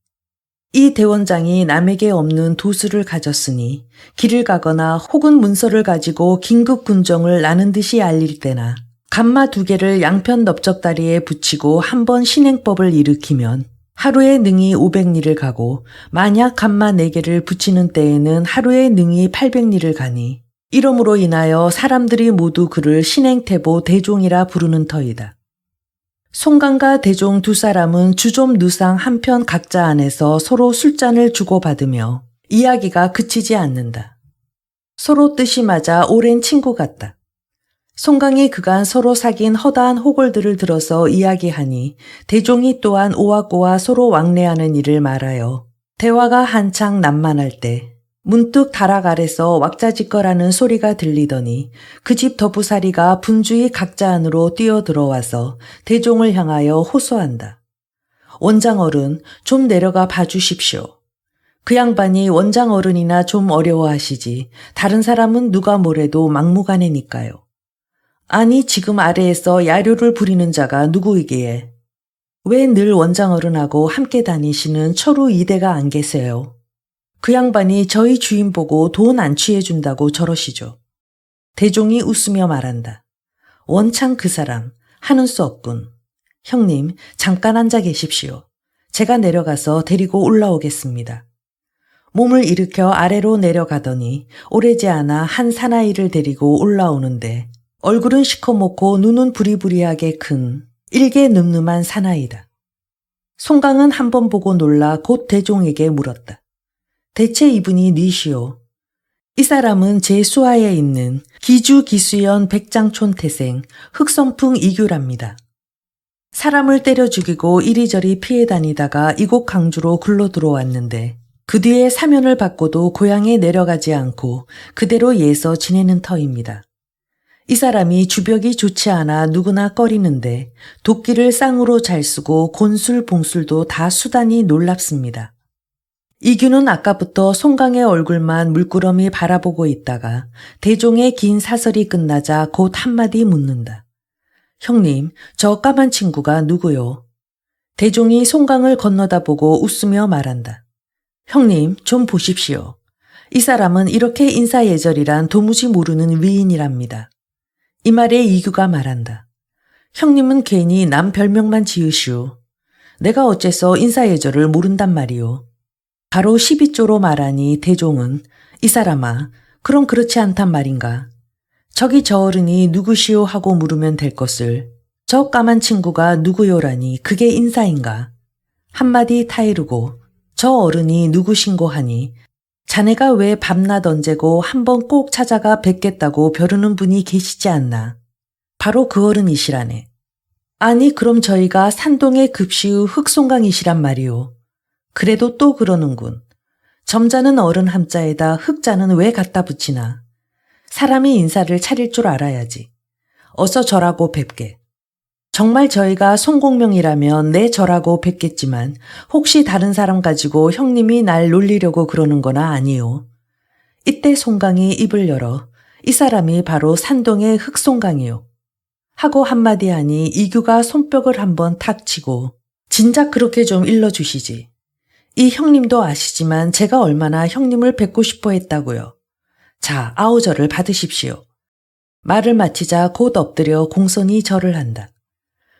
Speaker 1: 이 대원장이 남에게 없는 도수를 가졌으니 길을 가거나 혹은 문서를 가지고 긴급 군정을 나는 듯이 알릴 때나 간마 2개를 양편 넓적다리에 붙이고 한번 신행법을 일으키면 하루에 능히 500리를 가고 만약 간마 4개를 붙이는 때에는 하루에 능히 800리를 가니 이러므로 인하여 사람들이 모두 그를 신행태보 대종이라 부르는 터이다. 송강과 대종 2사람은 주좀 누상 한편 각자 안에서 서로 술잔을 주고받으며 이야기가 그치지 않는다. 서로 뜻이 맞아 오랜 친구 같다. 송강이 그간 서로 사귄 허다한 호골들을 들어서 이야기하니 대종이 또한 오와꼬와 서로 왕래하는 일을 말하여 대화가 한창 난만할 때 문득 다락 아래서 왁자지껄하는 소리가 들리더니 그 집 더부살이가 분주히 각자 안으로 뛰어들어와서 대종을 향하여 호소한다. 원장 어른, 좀 내려가 봐주십시오. 그 양반이 원장 어른이나 좀 어려워하시지 다른 사람은 누가 뭐래도 막무가내니까요. 아니 지금 아래에서 야료를 부리는 자가 누구이기에 왜 늘 원장 어른하고 함께 다니시는 철우 이대가 안 계세요? 그 양반이 저희 주인 보고 돈 안 취해준다고 저러시죠. 대종이 웃으며 말한다. 원창 그 사람 하는 수 없군. 형님 잠깐 앉아 계십시오. 제가 내려가서 데리고 올라오겠습니다. 몸을 일으켜 아래로 내려가더니 오래지 않아 한 사나이를 데리고 올라오는데 얼굴은 시커멓고 눈은 부리부리하게 큰 일개 늠름한 사나이다. 송강은 한 번 보고 놀라 곧 대종에게 물었다. 대체 이분이 니시오? 이 사람은 제 수하에 있는 기주 기수연 백장촌 태생 흑선풍 이규랍니다. 사람을 때려 죽이고 이리저리 피해 다니다가 이곳 강주로 굴러 들어왔는데 그 그 뒤에 사면을 받고도 고향에 내려가지 않고 그대로 예서 지내는 터입니다. 이 사람이 주벽이 좋지 않아 누구나 꺼리는데 도끼를 쌍으로 잘 쓰고 곤술 봉술도 다 수단이 놀랍습니다. 이규는 아까부터 송강의 얼굴만 물끄러미 바라보고 있다가 대종의 긴 사설이 끝나자 곧 한마디 묻는다. 형님, 저 까만 친구가 누구요? 대종이 송강을 건너다 보고 웃으며 말한다. 형님, 좀 보십시오. 이 사람은 이렇게 인사예절이란 도무지 모르는 위인이랍니다. 이 말에 이규가 말한다. 형님은 괜히 남 별명만 지으시오. 내가 어째서 인사예절을 모른단 말이오. 바로 12조로 말하니 대종은 이 사람아, 그럼 그렇지 않단 말인가. 저기 저 어른이 누구시오 하고 물으면 될 것을 저 까만 친구가 누구요라니 그게 인사인가. 한마디 타이르고 저 어른이 누구신고 하니 자네가 왜 밤낮 언제고 한번 꼭 찾아가 뵙겠다고 벼르는 분이 계시지 않나. 바로 그 어른이시라네. 아니 그럼 저희가 산동의 급시의 흑송강이시란 말이오. 그래도 또 그러는군. 점자는 어른 함자에다 흑자는 왜 갖다 붙이나. 사람이 인사를 차릴 줄 알아야지. 어서 저라고 뵙게. 정말 저희가 송공명이라면 내 저라고 뵙겠지만 혹시 다른 사람 가지고 형님이 날 놀리려고 그러는 거나 아니오. 이때 송강이 입을 열어 이 사람이 바로 산동의 흑송강이오. 하고 한마디 하니 이규가 손뼉을 한번 탁 치고 진작 그렇게 좀 일러주시지. 이 형님도 아시지만 제가 얼마나 형님을 뵙고 싶어 했다고요. 자, 아우절을 받으십시오. 말을 마치자 곧 엎드려 공손히 절을 한다.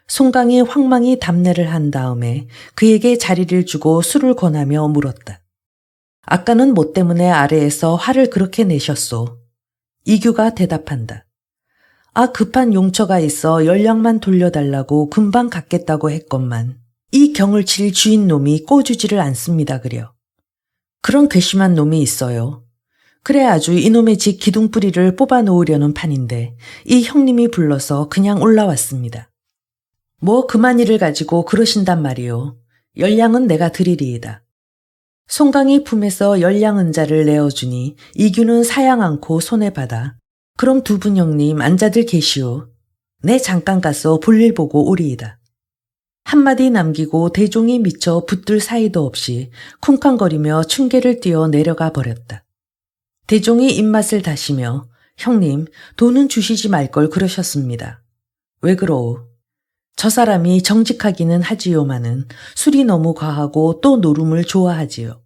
Speaker 1: 송강이 황망히 답례를 한 다음에 그에게 자리를 주고 술을 권하며 물었다. 아까는 뭐 때문에 아래에서 화를 그렇게 내셨소? 이규가 대답한다. 아, 급한 용처가 있어 연락만 돌려달라고 금방 갖겠다고 했건만 이 경을 칠 주인 놈이 꼬주지를 않습니다 그려. 그런 괘씸한 놈이 있어요. 그래 아주 이놈의 집 기둥뿌리를 뽑아놓으려는 판인데 이 형님이 불러서 그냥 올라왔습니다. 뭐 그만 일을 가지고 그러신단 말이오. 열량은 내가 드리리이다. 송강이 품에서 열량은자를 내어주니 이규는 사양 않고 손에 받아 그럼 두 분 형님 앉아들 계시오. 내 잠깐 가서 볼일 보고 오리이다. 한마디 남기고 대종이 미쳐 붙들 사이도 없이 쿵쾅거리며 춘계를 뛰어 내려가 버렸다. 대종이 입맛을 다시며 형님 돈은 주시지 말 걸 그러셨습니다. 왜 그러오? 저 사람이 정직하기는 하지요마는 술이 너무 과하고 또 노름을 좋아하지요.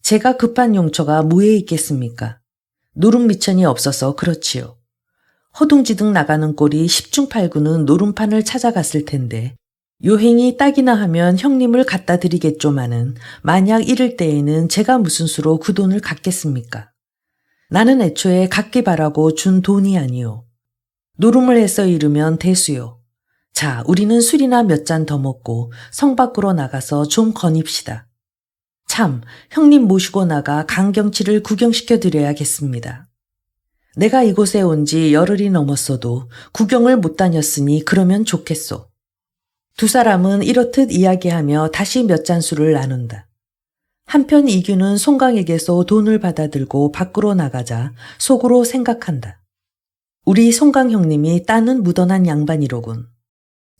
Speaker 1: 제가 급한 용처가 무에 있겠습니까? 노름 미천이 없어서 그렇지요. 허둥지둥 나가는 꼴이 10중 8구는 노름판을 찾아갔을 텐데 요행이 딱이나 하면 형님을 갖다 드리겠죠마는 만약 이럴 때에는 제가 무슨 수로 그 돈을 갚겠습니까? 나는 애초에 갖기 바라고 준 돈이 아니오. 노름을 해서 이르면 대수요. 자, 우리는 술이나 몇 잔 더 먹고 성 밖으로 나가서 좀 거닙시다. 참, 형님 모시고 나가 강경치를 구경시켜 드려야겠습니다. 내가 이곳에 온 지 열흘이 넘었어도 구경을 못 다녔으니 그러면 좋겠소. 두 사람은 이렇듯 이야기하며 다시 몇 잔 술을 나눈다. 한편 이규는 송강에게서 돈을 받아들고 밖으로 나가자 속으로 생각한다. 우리 송강 형님이 따는 무던한 양반이로군.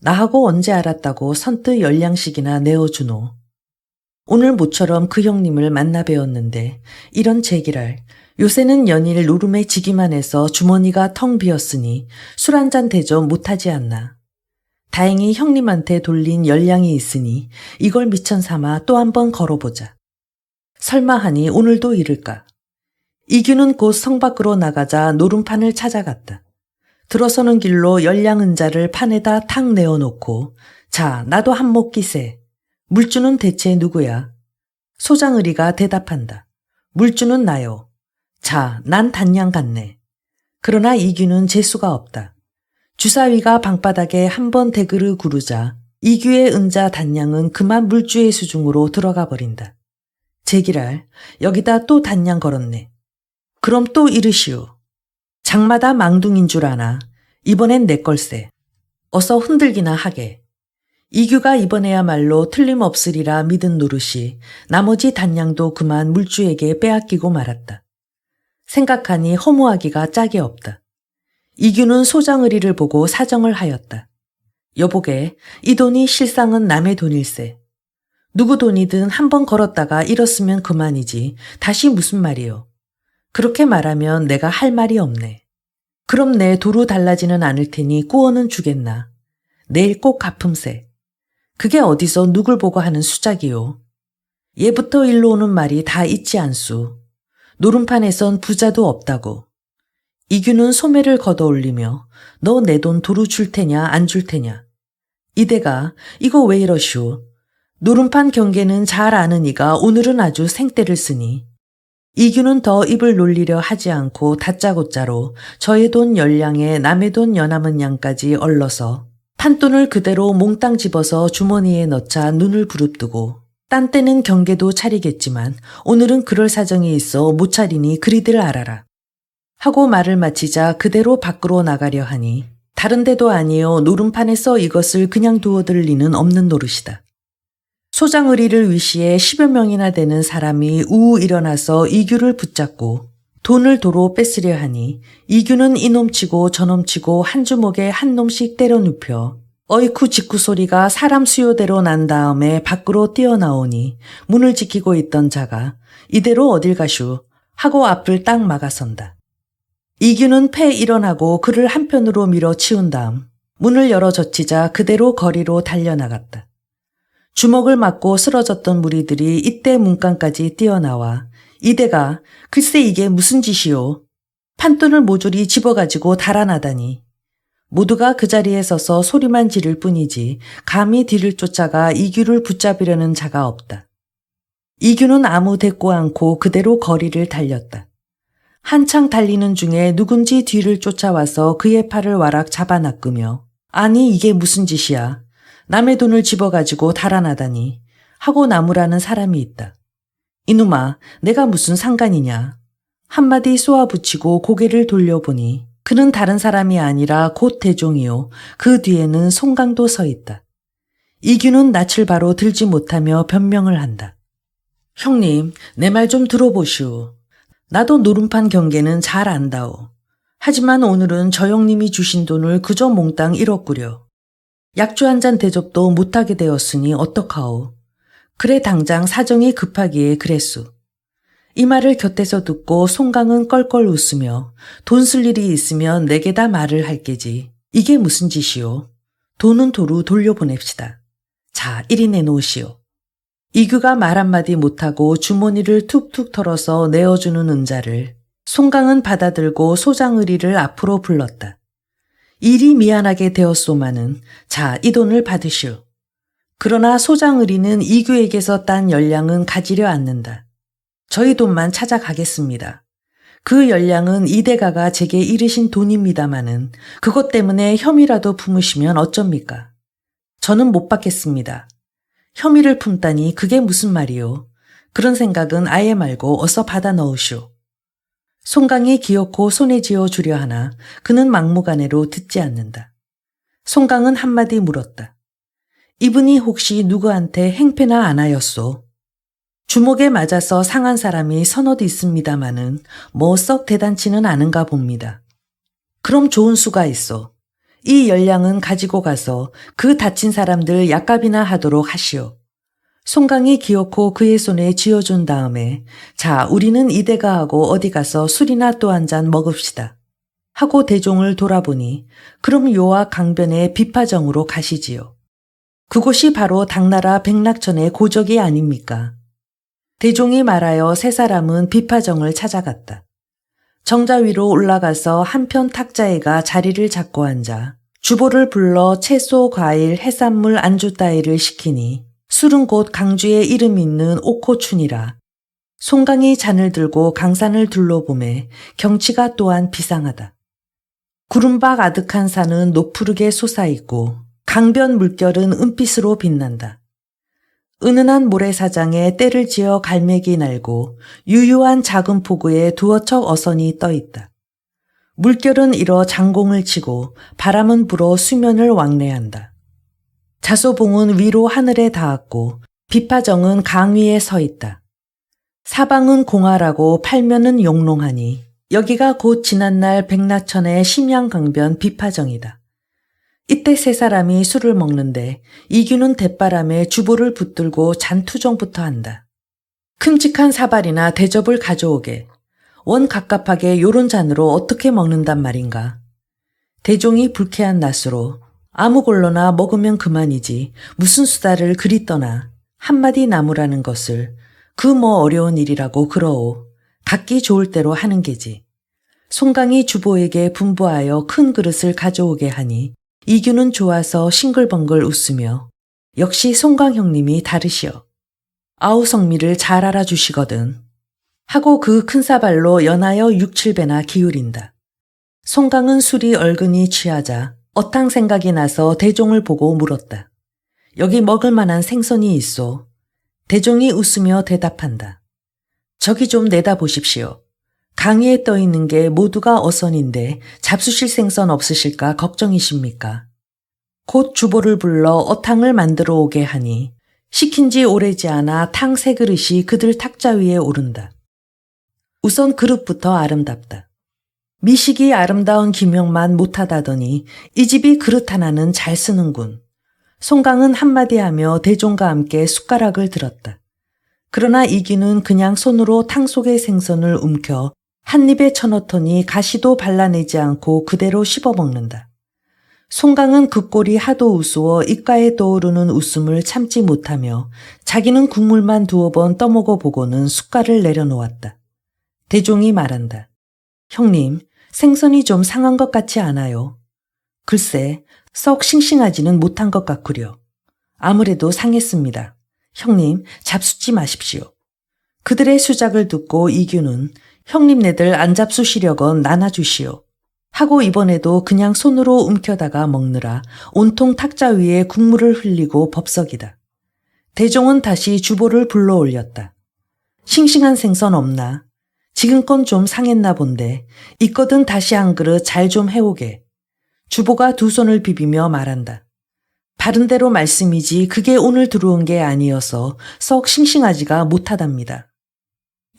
Speaker 1: 나하고 언제 알았다고 선뜻 열량씩이나 내어주노. 오늘 모처럼 그 형님을 만나 뵈었는데 이런 제기랄 요새는 연일 노름에 지기만 해서 주머니가 텅 비었으니 술 한잔 대접 못하지 않나. 다행히 형님한테 돌린 열량이 있으니 이걸 미천 삼아 또 한번 걸어보자. 설마 하니 오늘도 이를까. 이규는 곧 성 밖으로 나가자 노름판을 찾아갔다. 들어서는 길로 열량은자를 판에다 탁 내어놓고 자, 나도 한몫 끼세. 물주는 대체 누구야? 소장의리가 대답한다. 물주는 나요. 자, 난 단양 같네. 그러나 이규는 재수가 없다. 주사위가 방바닥에 한번 대그르 구르자 이규의 은자 단양은 그만 물주의 수중으로 들어가 버린다. 제기랄, 여기다 또 단양 걸었네. 그럼 또 이르시오. 장마다 망둥인 줄 아나. 이번엔 내 걸세. 어서 흔들기나 하게. 이규가 이번에야말로 틀림없으리라 믿은 노릇이 나머지 단량도 그만 물주에게 빼앗기고 말았다. 생각하니 허무하기가 짝이 없다. 이규는 소장의리를 보고 사정을 하였다. 여보게, 이 돈이 실상은 남의 돈일세. 누구 돈이든 한번 걸었다가 잃었으면 그만이지 다시 무슨 말이요. 그렇게 말하면 내가 할 말이 없네. 그럼 내 도로 달라지는 않을 테니 꾸어는 주겠나. 내일 꼭 갚음세. 그게 어디서 누굴 보고 하는 수작이요. 예부터 일로 오는 말이 다 있지 않수. 노름판에선 부자도 없다고. 이규는 소매를 걷어올리며 너 내 돈 도로 줄 테냐 안 줄 테냐. 이대가 이거 왜 이러시오. 노름판 경계는 잘 아는 이가 오늘은 아주 생떼를 쓰니. 이규는 더 입을 놀리려 하지 않고 다짜고짜로 저의 돈 10량에 남의 돈 연남은 양까지 얼러서 판돈을 그대로 몽땅 집어서 주머니에 넣자 눈을 부릅뜨고 딴 때는 경계도 차리겠지만 오늘은 그럴 사정이 있어 못 차리니 그리들 알아라. 하고 말을 마치자 그대로 밖으로 나가려 하니 다른 데도 아니요 노름판에서 이것을 그냥 두어들 리는 없는 노릇이다. 소장의리를 위시해 10여 명이나 되는 사람이 우우 일어나서 이규를 붙잡고 돈을 도로 뺏으려 하니 이규는 이놈 치고 저놈 치고 한 주먹에 한 놈씩 때려 눕혀 어이쿠 직구 소리가 사람 수요대로 난 다음에 밖으로 뛰어나오니 문을 지키고 있던 자가 이대로 어딜 가슈 하고 앞을 딱 막아선다. 이규는 패 일어나고 그를 한편으로 밀어 치운 다음 문을 열어 젖히자 그대로 거리로 달려나갔다. 주먹을 맞고 쓰러졌던 무리들이 이때 문간까지 뛰어나와 이대가 글쎄 이게 무슨 짓이오. 판돈을 모조리 집어가지고 달아나다니. 모두가 그 자리에 서서 소리만 지를 뿐이지 감히 뒤를 쫓아가 이규를 붙잡으려는 자가 없다. 이규는 아무 대꾸 않고 그대로 거리를 달렸다. 한창 달리는 중에 누군지 뒤를 쫓아와서 그의 팔을 와락 잡아낚으며 아니 이게 무슨 짓이야. 남의 돈을 집어가지고 달아나다니 하고 나무라는 사람이 있다. 이놈아 내가 무슨 상관이냐. 한마디 쏘아붙이고 고개를 돌려보니 그는 다른 사람이 아니라 곧 대종이요. 그 뒤에는 송강도 서 있다. 이규는 낯을 바로 들지 못하며 변명을 한다. 형님 내 말 좀 들어보시오. 나도 노름판 경계는 잘 안다오. 하지만 오늘은 저 형님이 주신 돈을 그저 몽땅 잃었구려. 약주 한 잔 대접도 못하게 되었으니 어떡하오. 그래 당장 사정이 급하기에 그랬수. 이 말을 곁에서 듣고 송강은 껄껄 웃으며 돈 쓸 일이 있으면 내게 다 말을 할게지. 이게 무슨 짓이오. 돈은 도로 돌려보냅시다. 자 이리 내놓으시오. 이규가 말 한마디 못하고 주머니를 툭툭 털어서 내어주는 은자를 송강은 받아들고 소장의리를 앞으로 불렀다. 일이 미안하게 되었소마는 자 이 돈을 받으시오. 그러나 소장의리는 이규에게서 딴 10량은 가지려 않는다. 저희 돈만 찾아가겠습니다. 그 10량은 이대가가 제게 잃으신 돈입니다마는 그것 때문에 혐의라도 품으시면 어쩝니까? 저는 못 받겠습니다. 혐의를 품다니 그게 무슨 말이오. 그런 생각은 아예 말고 어서 받아 넣으시오. 송강이 기어코 손에 쥐어 주려 하나 그는 막무가내로 듣지 않는다. 송강은 한마디 물었다. 이분이 혹시 누구한테 행패나 안 하였소? 주먹에 맞아서 상한 사람이 서너 있습니다마는 뭐 썩 대단치는 않은가 봅니다. 그럼 좋은 수가 있어. 이 10량은 가지고 가서 그 다친 사람들 약값이나 하도록 하시오. 송강이 기어코 그의 손에 쥐어준 다음에 자 우리는 이대가하고 어디 가서 술이나 또 한 잔 먹읍시다. 하고 대종을 돌아보니 그럼 요와 강변의 비파정으로 가시지요. 그곳이 바로 당나라 백낙천의 고적이 아닙니까? 대종이 말하여 세 사람은 비파정을 찾아갔다. 정자 위로 올라가서 한편 탁자에가 자리를 잡고 앉아 주보를 불러 채소, 과일, 해산물, 안주 따위를 시키니 술은 곧 강주의 이름 있는 옥호춘이라. 송강이 잔을 들고 강산을 둘러보매 경치가 또한 비상하다. 구름박 아득한 산은 노푸르게 솟아있고 강변 물결은 은빛으로 빛난다. 은은한 모래사장에 때를 지어 갈매기 날고 유유한 작은 포구에 두어척 어선이 떠있다. 물결은 일어 장공을 치고 바람은 불어 수면을 왕래한다. 자소봉은 위로 하늘에 닿았고 비파정은 강 위에 서 있다. 사방은 공활하고 팔면은 용롱하니 여기가 곧 지난날 백라천의 심양강변 비파정이다. 이때 세 사람이 술을 먹는데 이규는 대바람에 주보를 붙들고 잔투정부터 한다. 큼직한 사발이나 대접을 가져오게. 원 갑갑하게 요런 잔으로 어떻게 먹는단 말인가. 대종이 불쾌한 낯으로 아무 걸로나 먹으면 그만이지 무슨 수다를 그리 떠나 한마디 나무라는 것을 그 뭐 어려운 일이라고 그러오. 각기 좋을 대로 하는 게지. 송강이 주보에게 분부하여 큰 그릇을 가져오게 하니 이규는 좋아서 싱글벙글 웃으며 역시 송강 형님이 다르시오. 아우 성미를 잘 알아주시거든. 하고 그 큰 사발로 연하여 6, 7배나 기울인다. 송강은 술이 얼근히 취하자 어탕 생각이 나서 대종을 보고 물었다. 여기 먹을 만한 생선이 있소. 대종이 웃으며 대답한다. 저기 좀 내다보십시오. 강 위에 떠 있는 게 모두가 어선인데 잡수실 생선 없으실까 걱정이십니까? 곧 주보를 불러 어탕을 만들어 오게 하니 시킨 지 오래지 않아 탕 세 그릇이 그들 탁자 위에 오른다. 우선 그릇부터 아름답다. 미식이 아름다운 기명만 못하다더니 이 집이 그릇 하나는 잘 쓰는군. 송강은 한마디 하며 대종과 함께 숟가락을 들었다. 그러나 이기는 그냥 손으로 탕 속의 생선을 움켜 한 입에 쳐넣더니 가시도 발라내지 않고 그대로 씹어먹는다. 송강은 그 꼴이 하도 우스워 입가에 떠오르는 웃음을 참지 못하며 자기는 국물만 두어 번 떠먹어 보고는 숟갈을 내려놓았다. 대종이 말한다. 형님, 생선이 좀 상한 것 같지 않아요? 글쎄, 썩 싱싱하지는 못한 것 같구려. 아무래도 상했습니다. 형님, 잡수지 마십시오. 그들의 수작을 듣고 이규는 형님네들 안 잡수시려건 나눠주시오. 하고 이번에도 그냥 손으로 움켜다가 먹느라 온통 탁자 위에 국물을 흘리고 법석이다. 대종은 다시 주보를 불러 올렸다. 싱싱한 생선 없나? 지금껏 좀 상했나 본데 있거든 다시 한 그릇 잘 좀 해오게. 주보가 두 손을 비비며 말한다. 바른 대로 말씀이지 그게 오늘 들어온 게 아니어서 썩 싱싱하지가 못하답니다.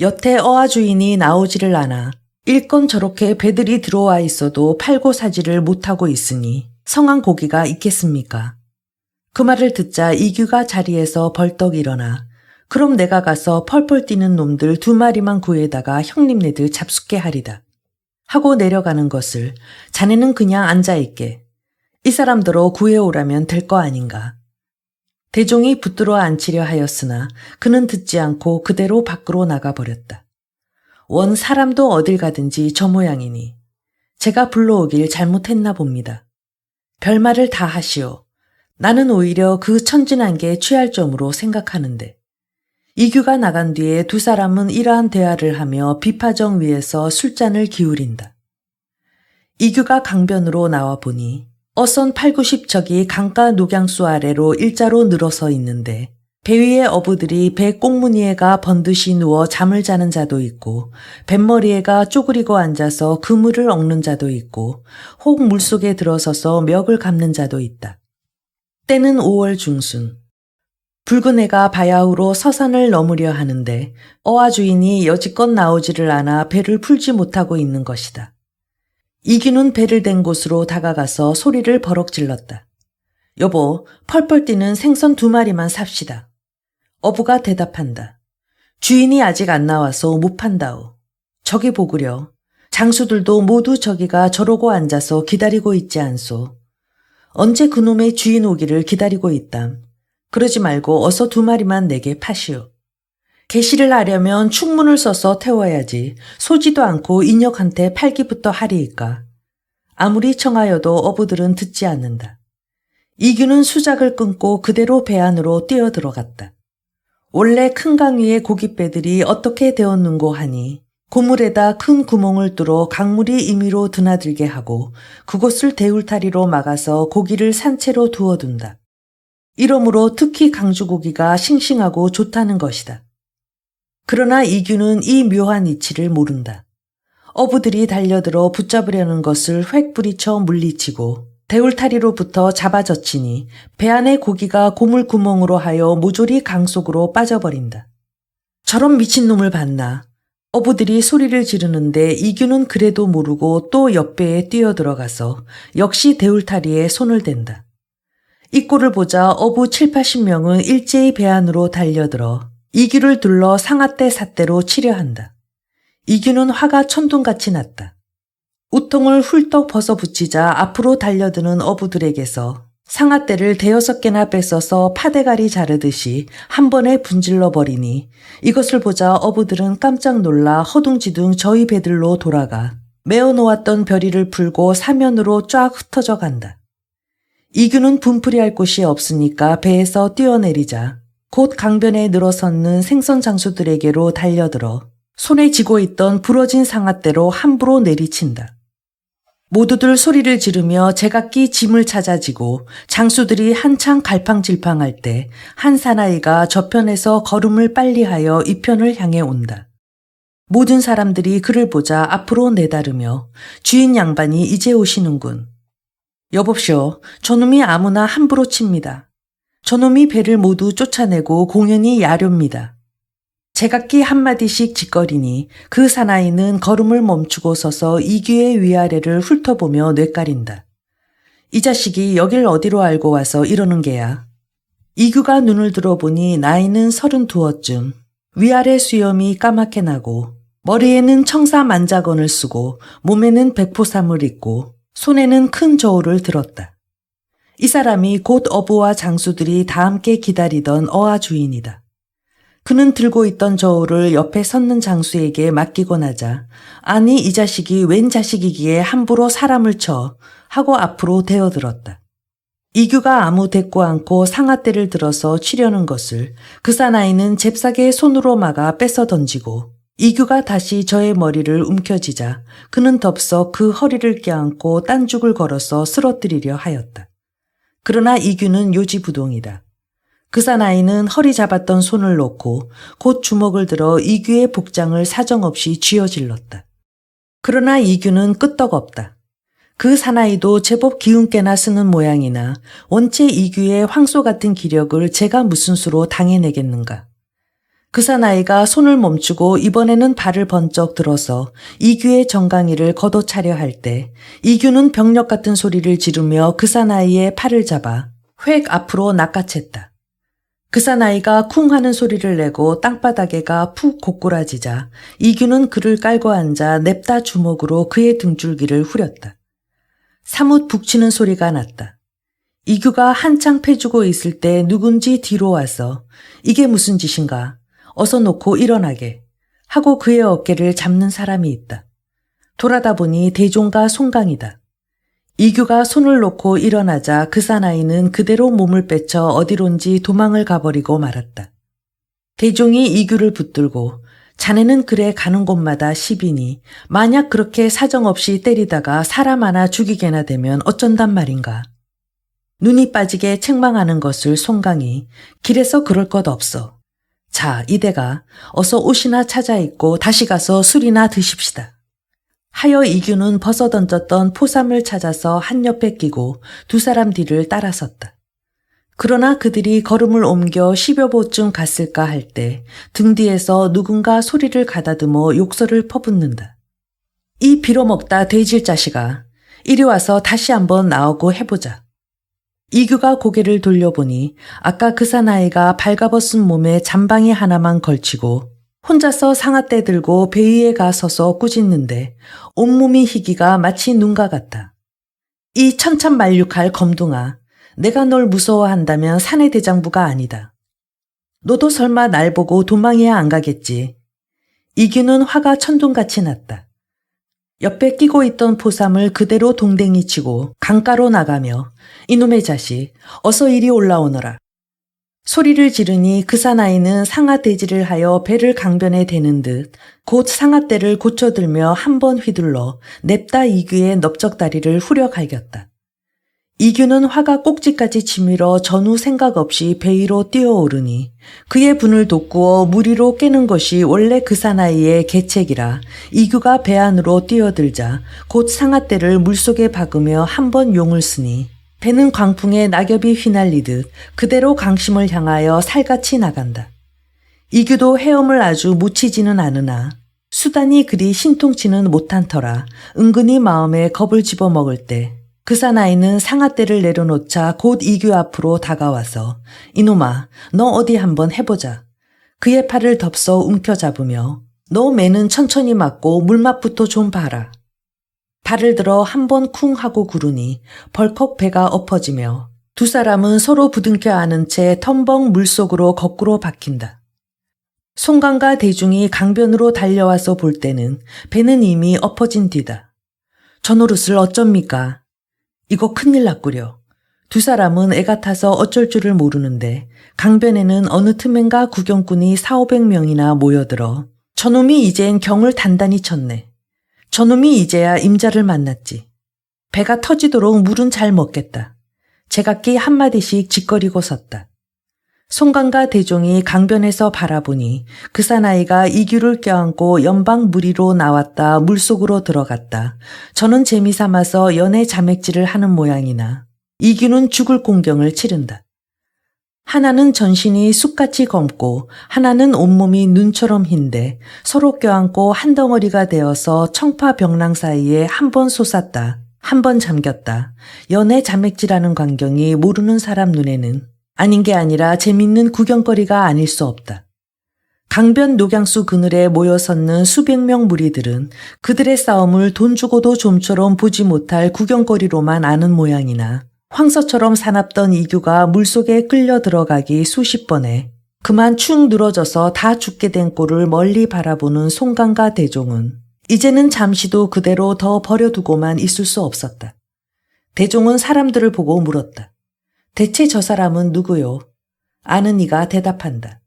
Speaker 1: 여태 어아 주인이 나오지를 않아 일건 저렇게 배들이 들어와 있어도 팔고 사지를 못하고 있으니 성한 고기가 있겠습니까? 그 말을 듣자 이규가 자리에서 벌떡 일어나 그럼 내가 가서 펄펄 뛰는 놈들 2마리만 구해다가 형님네들 잡숫게 하리다. 하고 내려가는 것을 자네는 그냥 앉아있게. 이 사람들어 구해오라면 될 거 아닌가. 대종이 붙들어 앉히려 하였으나 그는 듣지 않고 그대로 밖으로 나가버렸다. 원 사람도 어딜 가든지 저 모양이니 제가 불러오길 잘못했나 봅니다. 별말을 다 하시오. 나는 오히려 그 천진한 게 취할 점으로 생각하는데. 이규가 나간 뒤에 두 사람은 이러한 대화를 하며 비파정 위에서 술잔을 기울인다. 이규가 강변으로 나와 보니 어선 8, 90척이 강가 녹양수 아래로 일자로 늘어서 있는데 배 위에 어부들이 배 꽁무니에가 번듯이 누워 잠을 자는 자도 있고 뱃머리에가 쪼그리고 앉아서 그물을 엉는 자도 있고 혹 물속에 들어서서 멱을 감는 자도 있다. 때는 5월 중순. 붉은 해가 바야흐로 서산을 넘으려 하는데 어아 주인이 여지껏 나오지를 않아 배를 풀지 못하고 있는 것이다. 이규는 배를 댄 곳으로 다가가서 소리를 버럭 질렀다. 여보, 펄펄 뛰는 생선 2마리만 삽시다. 어부가 대답한다. 주인이 아직 안 나와서 못 판다오. 저기 보구려. 장수들도 모두 저기가 저러고 앉아서 기다리고 있지 않소. 언제 그놈의 주인 오기를 기다리고 있담. 그러지 말고 어서 2마리만 내게 파시오. 개시를 하려면 충문을 써서 태워야지 소지도 않고 인역한테 팔기부터 하리이까. 아무리 청하여도 어부들은 듣지 않는다. 이규는 수작을 끊고 그대로 배 안으로 뛰어들어갔다. 원래 큰 강 위에 고깃배들이 어떻게 되었는고 하니 고물에다 큰 구멍을 뚫어 강물이 임의로 드나들게 하고 그곳을 대울타리로 막아서 고기를 산채로 두어둔다. 이러므로 특히 강주고기가 싱싱하고 좋다는 것이다. 그러나 이규는 이 묘한 이치를 모른다. 어부들이 달려들어 붙잡으려는 것을 획 부리쳐 물리치고 대울타리로부터 잡아젖히니 배 안의 고기가 고물구멍으로 하여 모조리 강 속으로 빠져버린다. 저런 미친놈을 봤나. 어부들이 소리를 지르는데 이규는 그래도 모르고 또 옆배에 뛰어들어가서 역시 대울타리에 손을 댄다. 이 꼴을 보자 어부 7, 80명은 일제히 배 안으로 달려들어 이규를 둘러 상아떼 삿대로 치려 한다. 이규는 화가 천둥같이 났다. 우통을 훌떡 벗어붙이자 앞으로 달려드는 어부들에게서 상아떼를 5-6개나 뺏어서 파대가리 자르듯이 한 번에 분질러 버리니 이것을 보자 어부들은 깜짝 놀라 허둥지둥 저희 배들로 돌아가 메어놓았던 벼리를 풀고 사면으로 쫙 흩어져 간다. 이규는 분풀이할 곳이 없으니까 배에서 뛰어내리자 곧 강변에 늘어섰는 생선 장수들에게로 달려들어 손에 쥐고 있던 부러진 상아떼로 함부로 내리친다. 모두들 소리를 지르며 제각기 짐을 찾아지고 장수들이 한창 갈팡질팡할 때 한 사나이가 저편에서 걸음을 빨리하여 이편을 향해 온다. 모든 사람들이 그를 보자 앞으로 내다르며 주인 양반이 이제 오시는군. 여봅시오. 저놈이 아무나 함부로 칩니다. 저놈이 배를 모두 쫓아내고 공연히 야료입니다. 제각기 한마디씩 짓거리니 그 사나이는 걸음을 멈추고 서서 이규의 위아래를 훑어보며 뇌까린다. 이 자식이 여길 어디로 알고 와서 이러는 게야. 이규가 눈을 들어보니 나이는 32쯤, 위아래 수염이 까맣게 나고 머리에는 청사 만자건을 쓰고 몸에는 백포삼을 입고 손에는 큰 저울을 들었다. 이 사람이 곧 어부와 장수들이 다 함께 기다리던 어아 주인이다. 그는 들고 있던 저울을 옆에 섰는 장수에게 맡기고 나자 아니 이 자식이 웬 자식이기에 함부로 사람을 쳐 하고 앞으로 대어들었다. 이규가 아무 대꾸 않고 상아떼를 들어서 치려는 것을 그 사나이는 잽싸게 손으로 막아 뺏어 던지고 이규가 다시 저의 머리를 움켜쥐자 그는 덥석 그 허리를 껴안고 딴죽을 걸어서 쓰러뜨리려 하였다. 그러나 이규는 요지부동이다. 그 사나이는 허리 잡았던 손을 놓고 곧 주먹을 들어 이규의 복장을 사정없이 쥐어질렀다. 그러나 이규는 끄떡없다. 그 사나이도 제법 기운께나 쓰는 모양이나 원체 이규의 황소 같은 기력을 제가 무슨 수로 당해내겠는가. 그 사나이가 손을 멈추고 이번에는 발을 번쩍 들어서 이규의 정강이를 걷어차려 할 때 이규는 병력 같은 소리를 지르며 그 사나이의 팔을 잡아 획 앞으로 낚아챘다. 그 사나이가 쿵 하는 소리를 내고 땅바닥에가 푹 고꾸라지자 이규는 그를 깔고 앉아 냅다 주먹으로 그의 등줄기를 후렸다. 사뭇 북치는 소리가 났다. 이규가 한창 패주고 있을 때 누군지 뒤로 와서 이게 무슨 짓인가? 어서 놓고 일어나게 하고 그의 어깨를 잡는 사람이 있다. 돌아다 보니 대종과 송강이다. 이규가 손을 놓고 일어나자 그 사나이는 그대로 몸을 빼쳐 어디론지 도망을 가버리고 말았다. 대종이 이규를 붙들고 자네는 그래 가는 곳마다 시비니 만약 그렇게 사정없이 때리다가 사람 하나 죽이게나 되면 어쩐단 말인가. 눈이 빠지게 책망하는 것을 송강이 길에서 그럴 것 없어. 자, 이대가 어서 옷이나 찾아 입고 다시 가서 술이나 드십시다. 하여 이규는 벗어던졌던 포삼을 찾아서 한 옆에 끼고 두 사람 뒤를 따라섰다. 그러나 그들이 걸음을 옮겨 10여 보쯤 갔을까 할 때 등 뒤에서 누군가 소리를 가다듬어 욕설을 퍼붓는다. 이 빌어먹다 돼질 자식아, 이리 와서 다시 한번 나오고 해보자. 이규가 고개를 돌려보니 아까 그 사나이가 발가벗은 몸에 잠방이 하나만 걸치고 혼자서 상아떼 들고 배 위에 가 서서 꾸짖는데 온몸이 희기가 마치 눈과 같다. 이 천참만륙할 검둥아, 내가 널 무서워한다면 사내 대장부가 아니다. 너도 설마 날 보고 도망이야 안 가겠지. 이규는 화가 천둥같이 났다. 옆에 끼고 있던 포삼을 그대로 동댕이 치고 강가로 나가며 이놈의 자식, 어서 이리 올라오너라. 소리를 지르니 그 사나이는 상아대지를 하여 배를 강변에 대는 듯 곧 상아떼를 고쳐들며 한 번 휘둘러 냅다 이규의 넓적다리를 후려 갈겼다. 이규는 화가 꼭지까지 치밀어 전후 생각 없이 배 위로 뛰어오르니 그의 분을 돋구어 물 위로 깨는 것이 원래 그 사나이의 계책이라 이규가 배 안으로 뛰어들자 곧 상아떼를 물속에 박으며 한 번 용을 쓰니 배는 광풍에 낙엽이 휘날리듯 그대로 강심을 향하여 살같이 나간다. 이규도 헤엄을 아주 못 치지는 않으나 수단이 그리 신통치는 못한 터라 은근히 마음에 겁을 집어먹을 때 그 사나이는 상아떼를 내려놓자 곧 이규 앞으로 다가와서 이놈아 너 어디 한번 해보자. 그의 팔을 덥석 움켜잡으며 너 매는 천천히 맞고 물맛부터 좀 봐라. 발을 들어 한 번 쿵 하고 구르니 벌컥 배가 엎어지며 두 사람은 서로 부둥켜 안은 채 텀벙 물속으로 거꾸로 박힌다. 송강과 대중이 강변으로 달려와서 볼 때는 배는 이미 엎어진 뒤다. 저 노릇을 어쩝니까? 이거 큰일 났구려. 두 사람은 애가 타서 어쩔 줄을 모르는데 강변에는 어느 틈엔가 구경꾼이 4,500명이나 모여들어 저놈이 이젠 경을 단단히 쳤네. 저놈이 이제야 임자를 만났지. 배가 터지도록 물은 잘 먹겠다. 제각기 한마디씩 짓거리고 섰다. 송강과 대종이 강변에서 바라보니 그 사나이가 이규를 껴안고 연방 물 위로 나왔다 물속으로 들어갔다. 저는 재미삼아서 연애 자맥질을 하는 모양이나 이규는 죽을 공경을 치른다. 하나는 전신이 쑥같이 검고 하나는 온몸이 눈처럼 흰데 서로 껴안고 한 덩어리가 되어서 청파벽랑 사이에 한 번 솟았다. 한 번 잠겼다. 연애 자맥질하는 광경이 모르는 사람 눈에는 아닌 게 아니라 재밌는 구경거리가 아닐 수 없다. 강변 녹양수 그늘에 모여 섰는 수백 명 무리들은 그들의 싸움을 돈 주고도 좀처럼 보지 못할 구경거리로만 아는 모양이나 황소처럼 사납던 이규가 물속에 끌려 들어가기 수십 번에 그만 축 늘어져서 다 죽게 된 꼴을 멀리 바라보는 송강과 대종은 이제는 잠시도 그대로 더 버려두고만 있을 수 없었다. 대종은 사람들을 보고 물었다. 대체 저 사람은 누구요? 아는 이가 대답한다.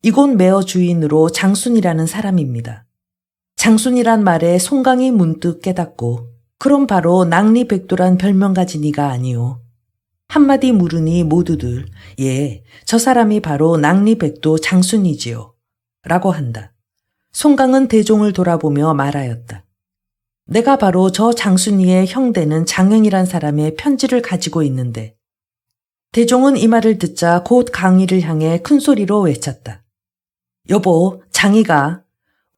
Speaker 1: 이곳 매어 주인으로 장순이라는 사람입니다. 장순이란 말에 송강이 문득 깨닫고 그럼 바로 낭리백도란 별명 가진 이가 아니오. 한마디 물으니 모두들 예, 저 사람이 바로 낭리백도 장순이지요. 라고 한다. 송강은 대종을 돌아보며 말하였다. 내가 바로 저 장순이의 형되는 장영이란 사람의 편지를 가지고 있는데 대종은 이 말을 듣자 곧 강희를 향해 큰 소리로 외쳤다. 여보, 장희가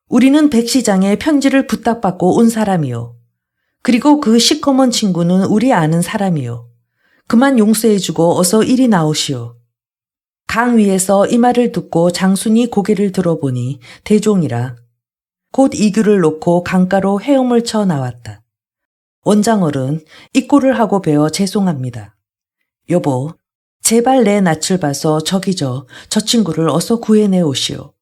Speaker 1: 우리는 백시장의 편지를 부탁받고 온 사람이요. 그리고 그 시커먼 친구는 우리 아는 사람이요. 그만 용서해주고 어서 이리 나오시오. 강 위에서 이 말을 듣고 장순이 고개를 들어보니 대종이라. 곧 이규를 놓고 강가로 헤엄을 쳐 나왔다. 원장어른, 이 꼴을 하고 배워 죄송합니다. 여보, 제발 내 낯을 봐서 저기 저 친구를 어서 구해내 오시오.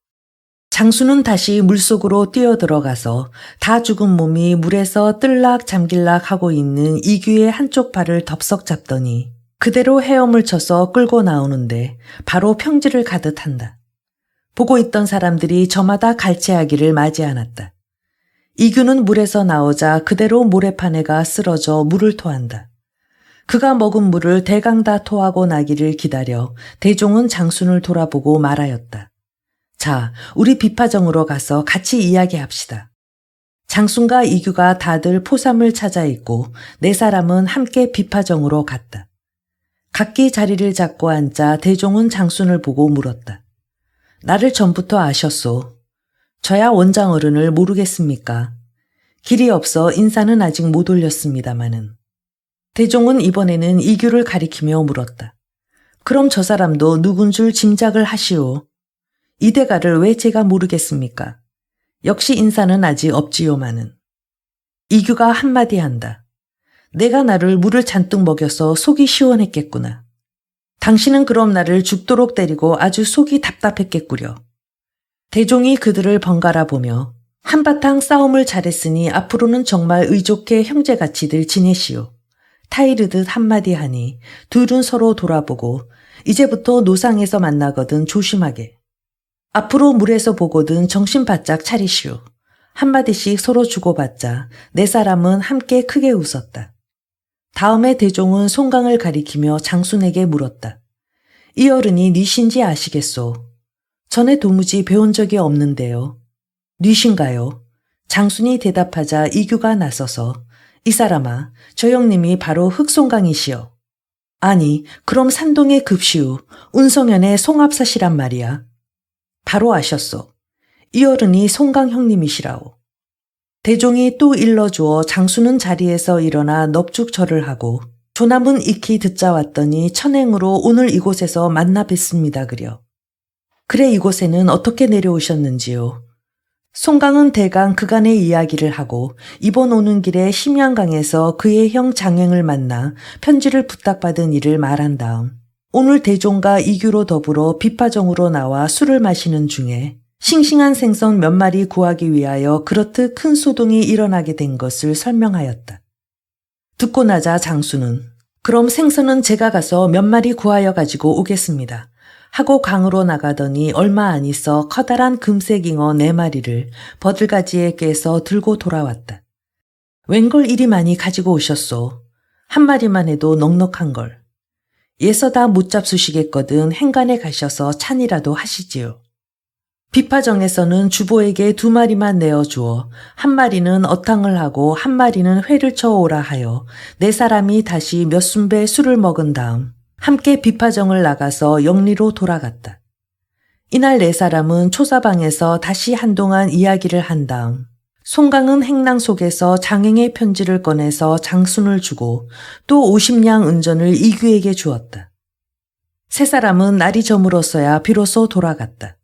Speaker 1: 장수는 다시 물속으로 뛰어들어가서 다 죽은 몸이 물에서 뜰락 잠길락 하고 있는 이규의 한쪽 발을 덥석 잡더니 그대로 헤엄을 쳐서 끌고 나오는데 바로 평지를 가듯 한다. 보고 있던 사람들이 저마다 갈채하기를 맞이 않았다. 이규는 물에서 나오자 그대로 모래판에가 쓰러져 물을 토한다. 그가 먹은 물을 대강 다 토하고 나기를 기다려 대종은 장순을 돌아보고 말하였다. 자, 우리 비파정으로 가서 같이 이야기합시다. 장순과 이규가 다들 포삼을 찾아 있고 네 사람은 함께 비파정으로 갔다. 각기 자리를 잡고 앉자 대종은 장순을 보고 물었다. 나를 전부터 아셨소. 저야 원장 어른을 모르겠습니까? 길이 없어 인사는 아직 못 올렸습니다마는. 대종은 이번에는 이규를 가리키며 물었다. 그럼 저 사람도 누군 줄 짐작을 하시오. 이 대가를 왜 제가 모르겠습니까? 역시 인사는 아직 없지요마는. 이규가 한마디 한다. 내가 나를 물을 잔뜩 먹여서 속이 시원했겠구나. 당신은 그럼 나를 죽도록 때리고 아주 속이 답답했겠구려. 대종이 그들을 번갈아 보며 한바탕 싸움을 잘했으니 앞으로는 정말 의좋게 형제같이들 지내시오. 타이르듯 한마디 하니 둘은 서로 돌아보고 이제부터 노상에서 만나거든 조심하게. 앞으로 물에서 보거든 정신 바짝 차리시오. 한마디씩 서로 주고받자 네 사람은 함께 크게 웃었다. 다음에 대종은 송강을 가리키며 장순에게 물었다. 이 어른이 니신지 아시겠소? 전에 도무지 배운 적이 없는데요. 니신가요? 장순이 대답하자 이규가 나서서 이 사람아, 저 형님이 바로 흑송강이시여. 아니, 그럼 산동의 급시우, 운성현의 송합사시란 말이야. 바로 아셨소. 이 어른이 송강 형님이시라오. 대종이 또 일러주어 장수는 자리에서 일어나 넙죽절을 하고 조남은 익히 듣자 왔더니 천행으로 오늘 이곳에서 만나 뵙습니다 그려. 그래 이곳에는 어떻게 내려오셨는지요? 송강은 대강 그간의 이야기를 하고 이번 오는 길에 심양강에서 그의 형 장행을 만나 편지를 부탁받은 일을 말한 다음 오늘 대종과 이규로 더불어 비파정으로 나와 술을 마시는 중에 싱싱한 생선 몇 마리 구하기 위하여 그렇듯 큰 소동이 일어나게 된 것을 설명하였다. 듣고 나자 장수는 그럼 생선은 제가 가서 몇 마리 구하여 가지고 오겠습니다. 하고 강으로 나가더니 얼마 안 있어 커다란 금색 잉어 4마리를 버들가지에 꿰서 들고 돌아왔다. 웬걸 이리 많이 가지고 오셨소? 한 마리만 해도 넉넉한 걸. 예서다 못 잡수시겠거든 행간에 가셔서 찬이라도 하시지요. 비파정에서는 주보에게 2마리만 내어주어 한 마리는 어탕을 하고 한 마리는 회를 쳐오라 하여 4사람이 다시 몇 순배 술을 먹은 다음 함께 비파정을 나가서 영리로 돌아갔다. 이날 4사람은 초사방에서 다시 한동안 이야기를 한 다음 송강은 행랑 속에서 장행의 편지를 꺼내서 장순을 주고 또 50냥 은전을 이규에게 주었다. 3사람은 날이 저물었어야 비로소 돌아갔다.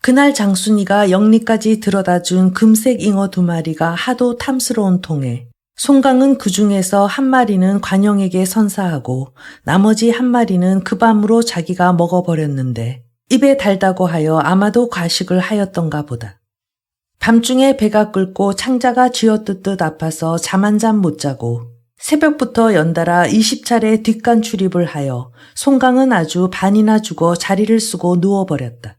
Speaker 1: 그날 장순이가 영리까지 들여다준 금색 잉어 2마리가 하도 탐스러운 통에 송강은 그 중에서 한 마리는 관영에게 선사하고 나머지 한 마리는 그 밤으로 자기가 먹어버렸는데 입에 달다고 하여 아마도 과식을 하였던가 보다. 밤중에 배가 끓고 창자가 쥐어뜯듯 아파서 잠 한 잠 못 자고 새벽부터 연달아 20차례 뒷간 출입을 하여 송강은 아주 반이나 죽어 자리를 쓰고 누워버렸다.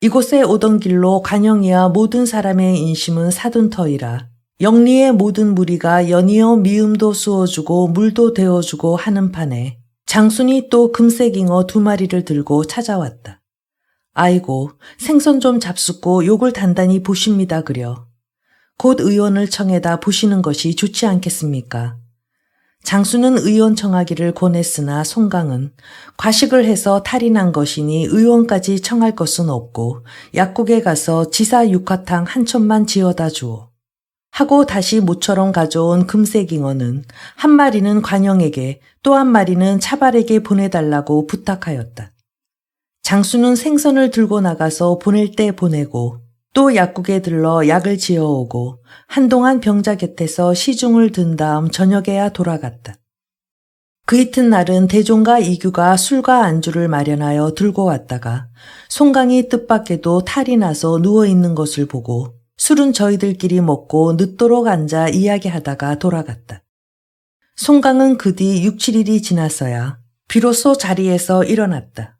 Speaker 1: 이곳에 오던 길로 관영이와 모든 사람의 인심은 사둔터이라 영리의 모든 무리가 연이어 미음도 쑤어주고 물도 데워주고 하는 판에 장순이 또 금색잉어 2마리를 들고 찾아왔다. 아이고 생선 좀 잡숫고 욕을 단단히 보십니다 그려. 곧 의원을 청해다 보시는 것이 좋지 않겠습니까? 장수는 의원 청하기를 권했으나 송강은 과식을 해서 탈이 난 것이니 의원까지 청할 것은 없고 약국에 가서 지사 육화탕 한 첩만 지어다 주오. 하고 다시 모처럼 가져온 금색잉어는 한 마리는 관영에게 또 한 마리는 차발에게 보내달라고 부탁하였다. 장수는 생선을 들고 나가서 보낼 때 보내고 또 약국에 들러 약을 지어오고 한동안 병자 곁에서 시중을 든 다음 저녁에야 돌아갔다. 그 이튿날은 대종과 이규가 술과 안주를 마련하여 들고 왔다가 송강이 뜻밖에도 탈이 나서 누워있는 것을 보고 술은 저희들끼리 먹고 늦도록 앉아 이야기하다가 돌아갔다. 송강은 그 뒤 6, 7일이 지났어야 비로소 자리에서 일어났다.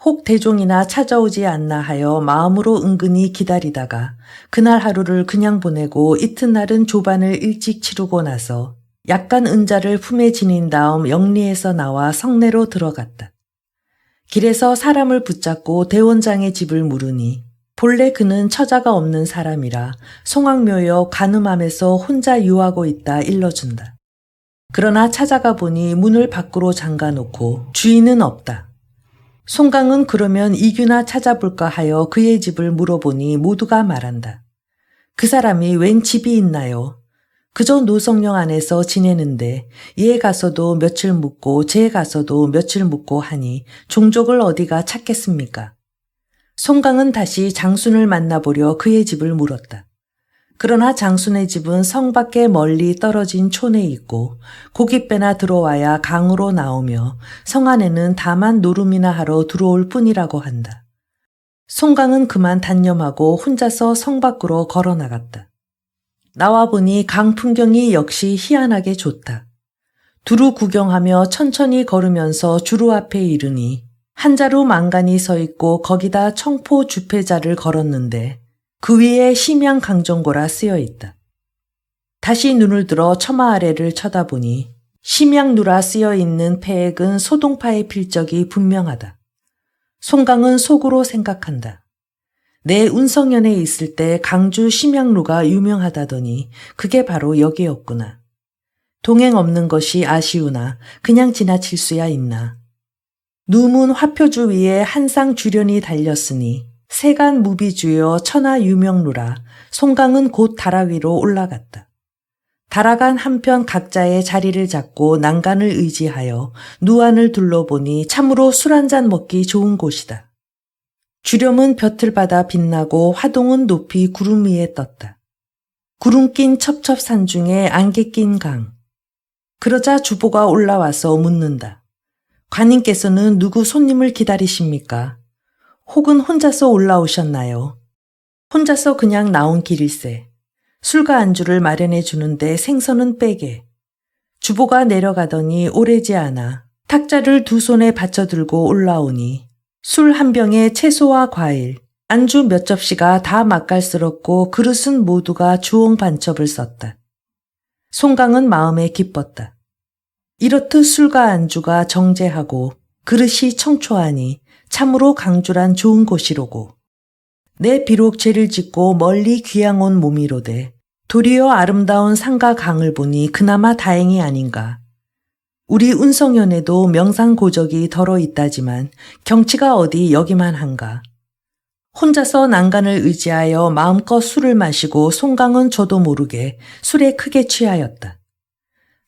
Speaker 1: 혹 대종이나 찾아오지 않나 하여 마음으로 은근히 기다리다가 그날 하루를 그냥 보내고 이튿날은 조반을 일찍 치르고 나서 약간 은자를 품에 지닌 다음 영리에서 나와 성내로 들어갔다. 길에서 사람을 붙잡고 대원장의 집을 물으니 본래 그는 처자가 없는 사람이라 송악묘여 간음함에서 혼자 유하고 있다 일러준다. 그러나 찾아가 보니 문을 밖으로 잠가놓고 주인은 없다. 송강은 그러면 이규나 찾아볼까 하여 그의 집을 물어보니 모두가 말한다. 그 사람이 웬 집이 있나요? 그저 노성령 안에서 지내는데 얘 가서도 며칠 묵고 쟤 가서도 며칠 묵고 하니 종족을 어디가 찾겠습니까? 송강은 다시 장순을 만나보려 그의 집을 물었다. 그러나 장순의 집은 성 밖에 멀리 떨어진 촌에 있고 고깃배나 들어와야 강으로 나오며 성 안에는 다만 노름이나 하러 들어올 뿐이라고 한다. 송강은 그만 단념하고 혼자서 성 밖으로 걸어 나갔다. 나와 보니 강 풍경이 역시 희한하게 좋다. 두루 구경하며 천천히 걸으면서 주루 앞에 이르니 한 자루 망간이 서 있고 거기다 청포 주패자를 걸었는데 그 위에 심양 강정고라 쓰여 있다. 다시 눈을 들어 처마 아래를 쳐다보니 심양누라 쓰여있는 패액은 소동파의 필적이 분명하다. 송강은 속으로 생각한다. 내 운성연에 있을 때 강주 심양루가 유명하다더니 그게 바로 여기였구나. 동행 없는 것이 아쉬우나 그냥 지나칠 수야 있나. 누문 화표주 위에 한상 주련이 달렸으니 세간 무비주여 천하 유명루라. 송강은 곧 다라 위로 올라갔다. 다라간 한편 각자의 자리를 잡고 난간을 의지하여 누안을 둘러보니 참으로 술 한잔 먹기 좋은 곳이다. 주렴은 볕을 받아 빛나고 화동은 높이 구름 위에 떴다. 구름 낀 첩첩산 중에 안개 낀 강. 그러자 주보가 올라와서 묻는다. 관님께서는 누구 손님을 기다리십니까? 혹은 혼자서 올라오셨나요? 혼자서 그냥 나온 길일세. 술과 안주를 마련해 주는데 생선은 빼게. 주보가 내려가더니 오래지 않아 탁자를 두 손에 받쳐들고 올라오니 술 한 병에 채소와 과일, 안주 몇 접시가 다 맛깔스럽고 그릇은 모두가 주홍 반첩을 썼다. 송강은 마음에 기뻤다. 이렇듯 술과 안주가 정제하고 그릇이 청초하니 참으로 강주란 좋은 곳이로고. 내 비록 죄를 짓고 멀리 귀양 온 몸이로되 도리어 아름다운 산과 강을 보니 그나마 다행이 아닌가. 우리 운성연에도 명상고적이 덜어 있다지만 경치가 어디 여기만 한가. 혼자서 난간을 의지하여 마음껏 술을 마시고 송강은 저도 모르게 술에 크게 취하였다.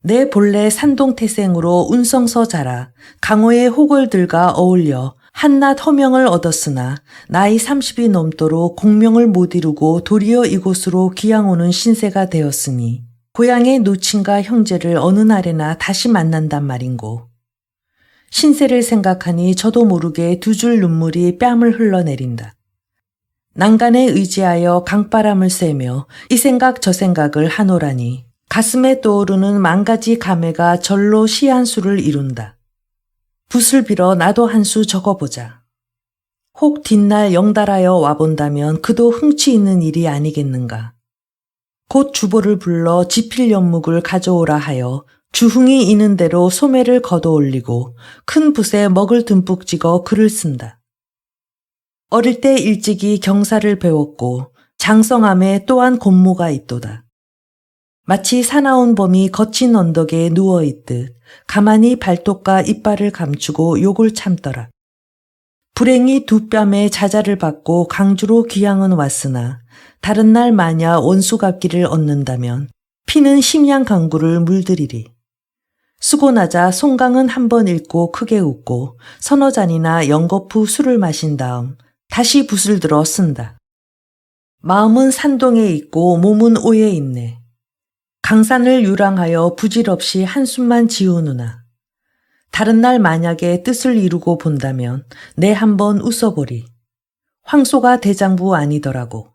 Speaker 1: 내 본래 산동태생으로 운성서 자라 강호의 호걸들과 어울려 한낱 허명을 얻었으나 나이 30이 넘도록 공명을 못 이루고 도리어 이곳으로 귀양 오는 신세가 되었으니 고향의 노친과 형제를 어느 날에나 다시 만난단 말인고. 신세를 생각하니 저도 모르게 두 줄 눈물이 뺨을 흘러내린다. 난간에 의지하여 강바람을 쐬며 이 생각 저 생각을 하노라니 가슴에 떠오르는 만 가지 감회가 절로 시 한 수를 이룬다. 붓을 빌어 나도 한 수 적어보자. 혹 뒷날 영달하여 와본다면 그도 흥치 있는 일이 아니겠는가. 곧 주보를 불러 지필 연묵을 가져오라 하여 주흥이 이는 대로 소매를 걷어 올리고 큰 붓에 먹을 듬뿍 찍어 글을 쓴다. 어릴 때 일찍이 경사를 배웠고 장성함에 또한 곤모가 있도다. 마치 사나운 범이 거친 언덕에 누워있듯 가만히 발톱과 이빨을 감추고 욕을 참더라. 불행히 두 뺨에 자자를 받고 강주로 귀양은 왔으나 다른 날 마냐 원수갑기를 얻는다면 피는 심양 강구를 물들이리. 수고 나자 송강은 한 번 읽고 크게 웃고 서너 잔이나 연거푸 술을 마신 다음 다시 붓을 들어 쓴다. 마음은 산동에 있고 몸은 오에 있네. 강산을 유랑하여 부질없이 한숨만 지우누나 다른 날 만약에 뜻을 이루고 본다면 내 한번 웃어보리. 황소가 대장부 아니더라고.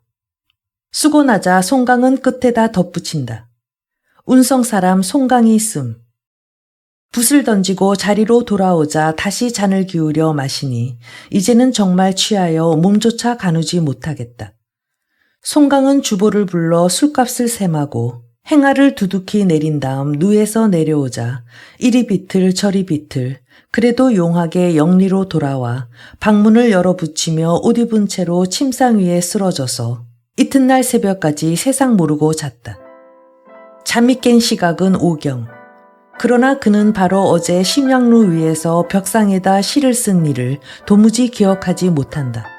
Speaker 1: 쓰고 나자 송강은 끝에다 덧붙인다. 운성 사람 송강이 씀. 붓을 던지고 자리로 돌아오자 다시 잔을 기울여 마시니 이제는 정말 취하여 몸조차 가누지 못하겠다. 송강은 주보를 불러 술값을 셈하고 행하를 두둑히 내린 다음 누에서 내려오자 이리 비틀 저리 비틀 그래도 용하게 영리로 돌아와 방문을 열어 붙이며 옷 입은 채로 침상 위에 쓰러져서 이튿날 새벽까지 세상 모르고 잤다. 잠이 깬 시각은 오경. 그러나 그는 바로 어제 심양루 위에서 벽상에다 시를 쓴 일을 도무지 기억하지 못한다.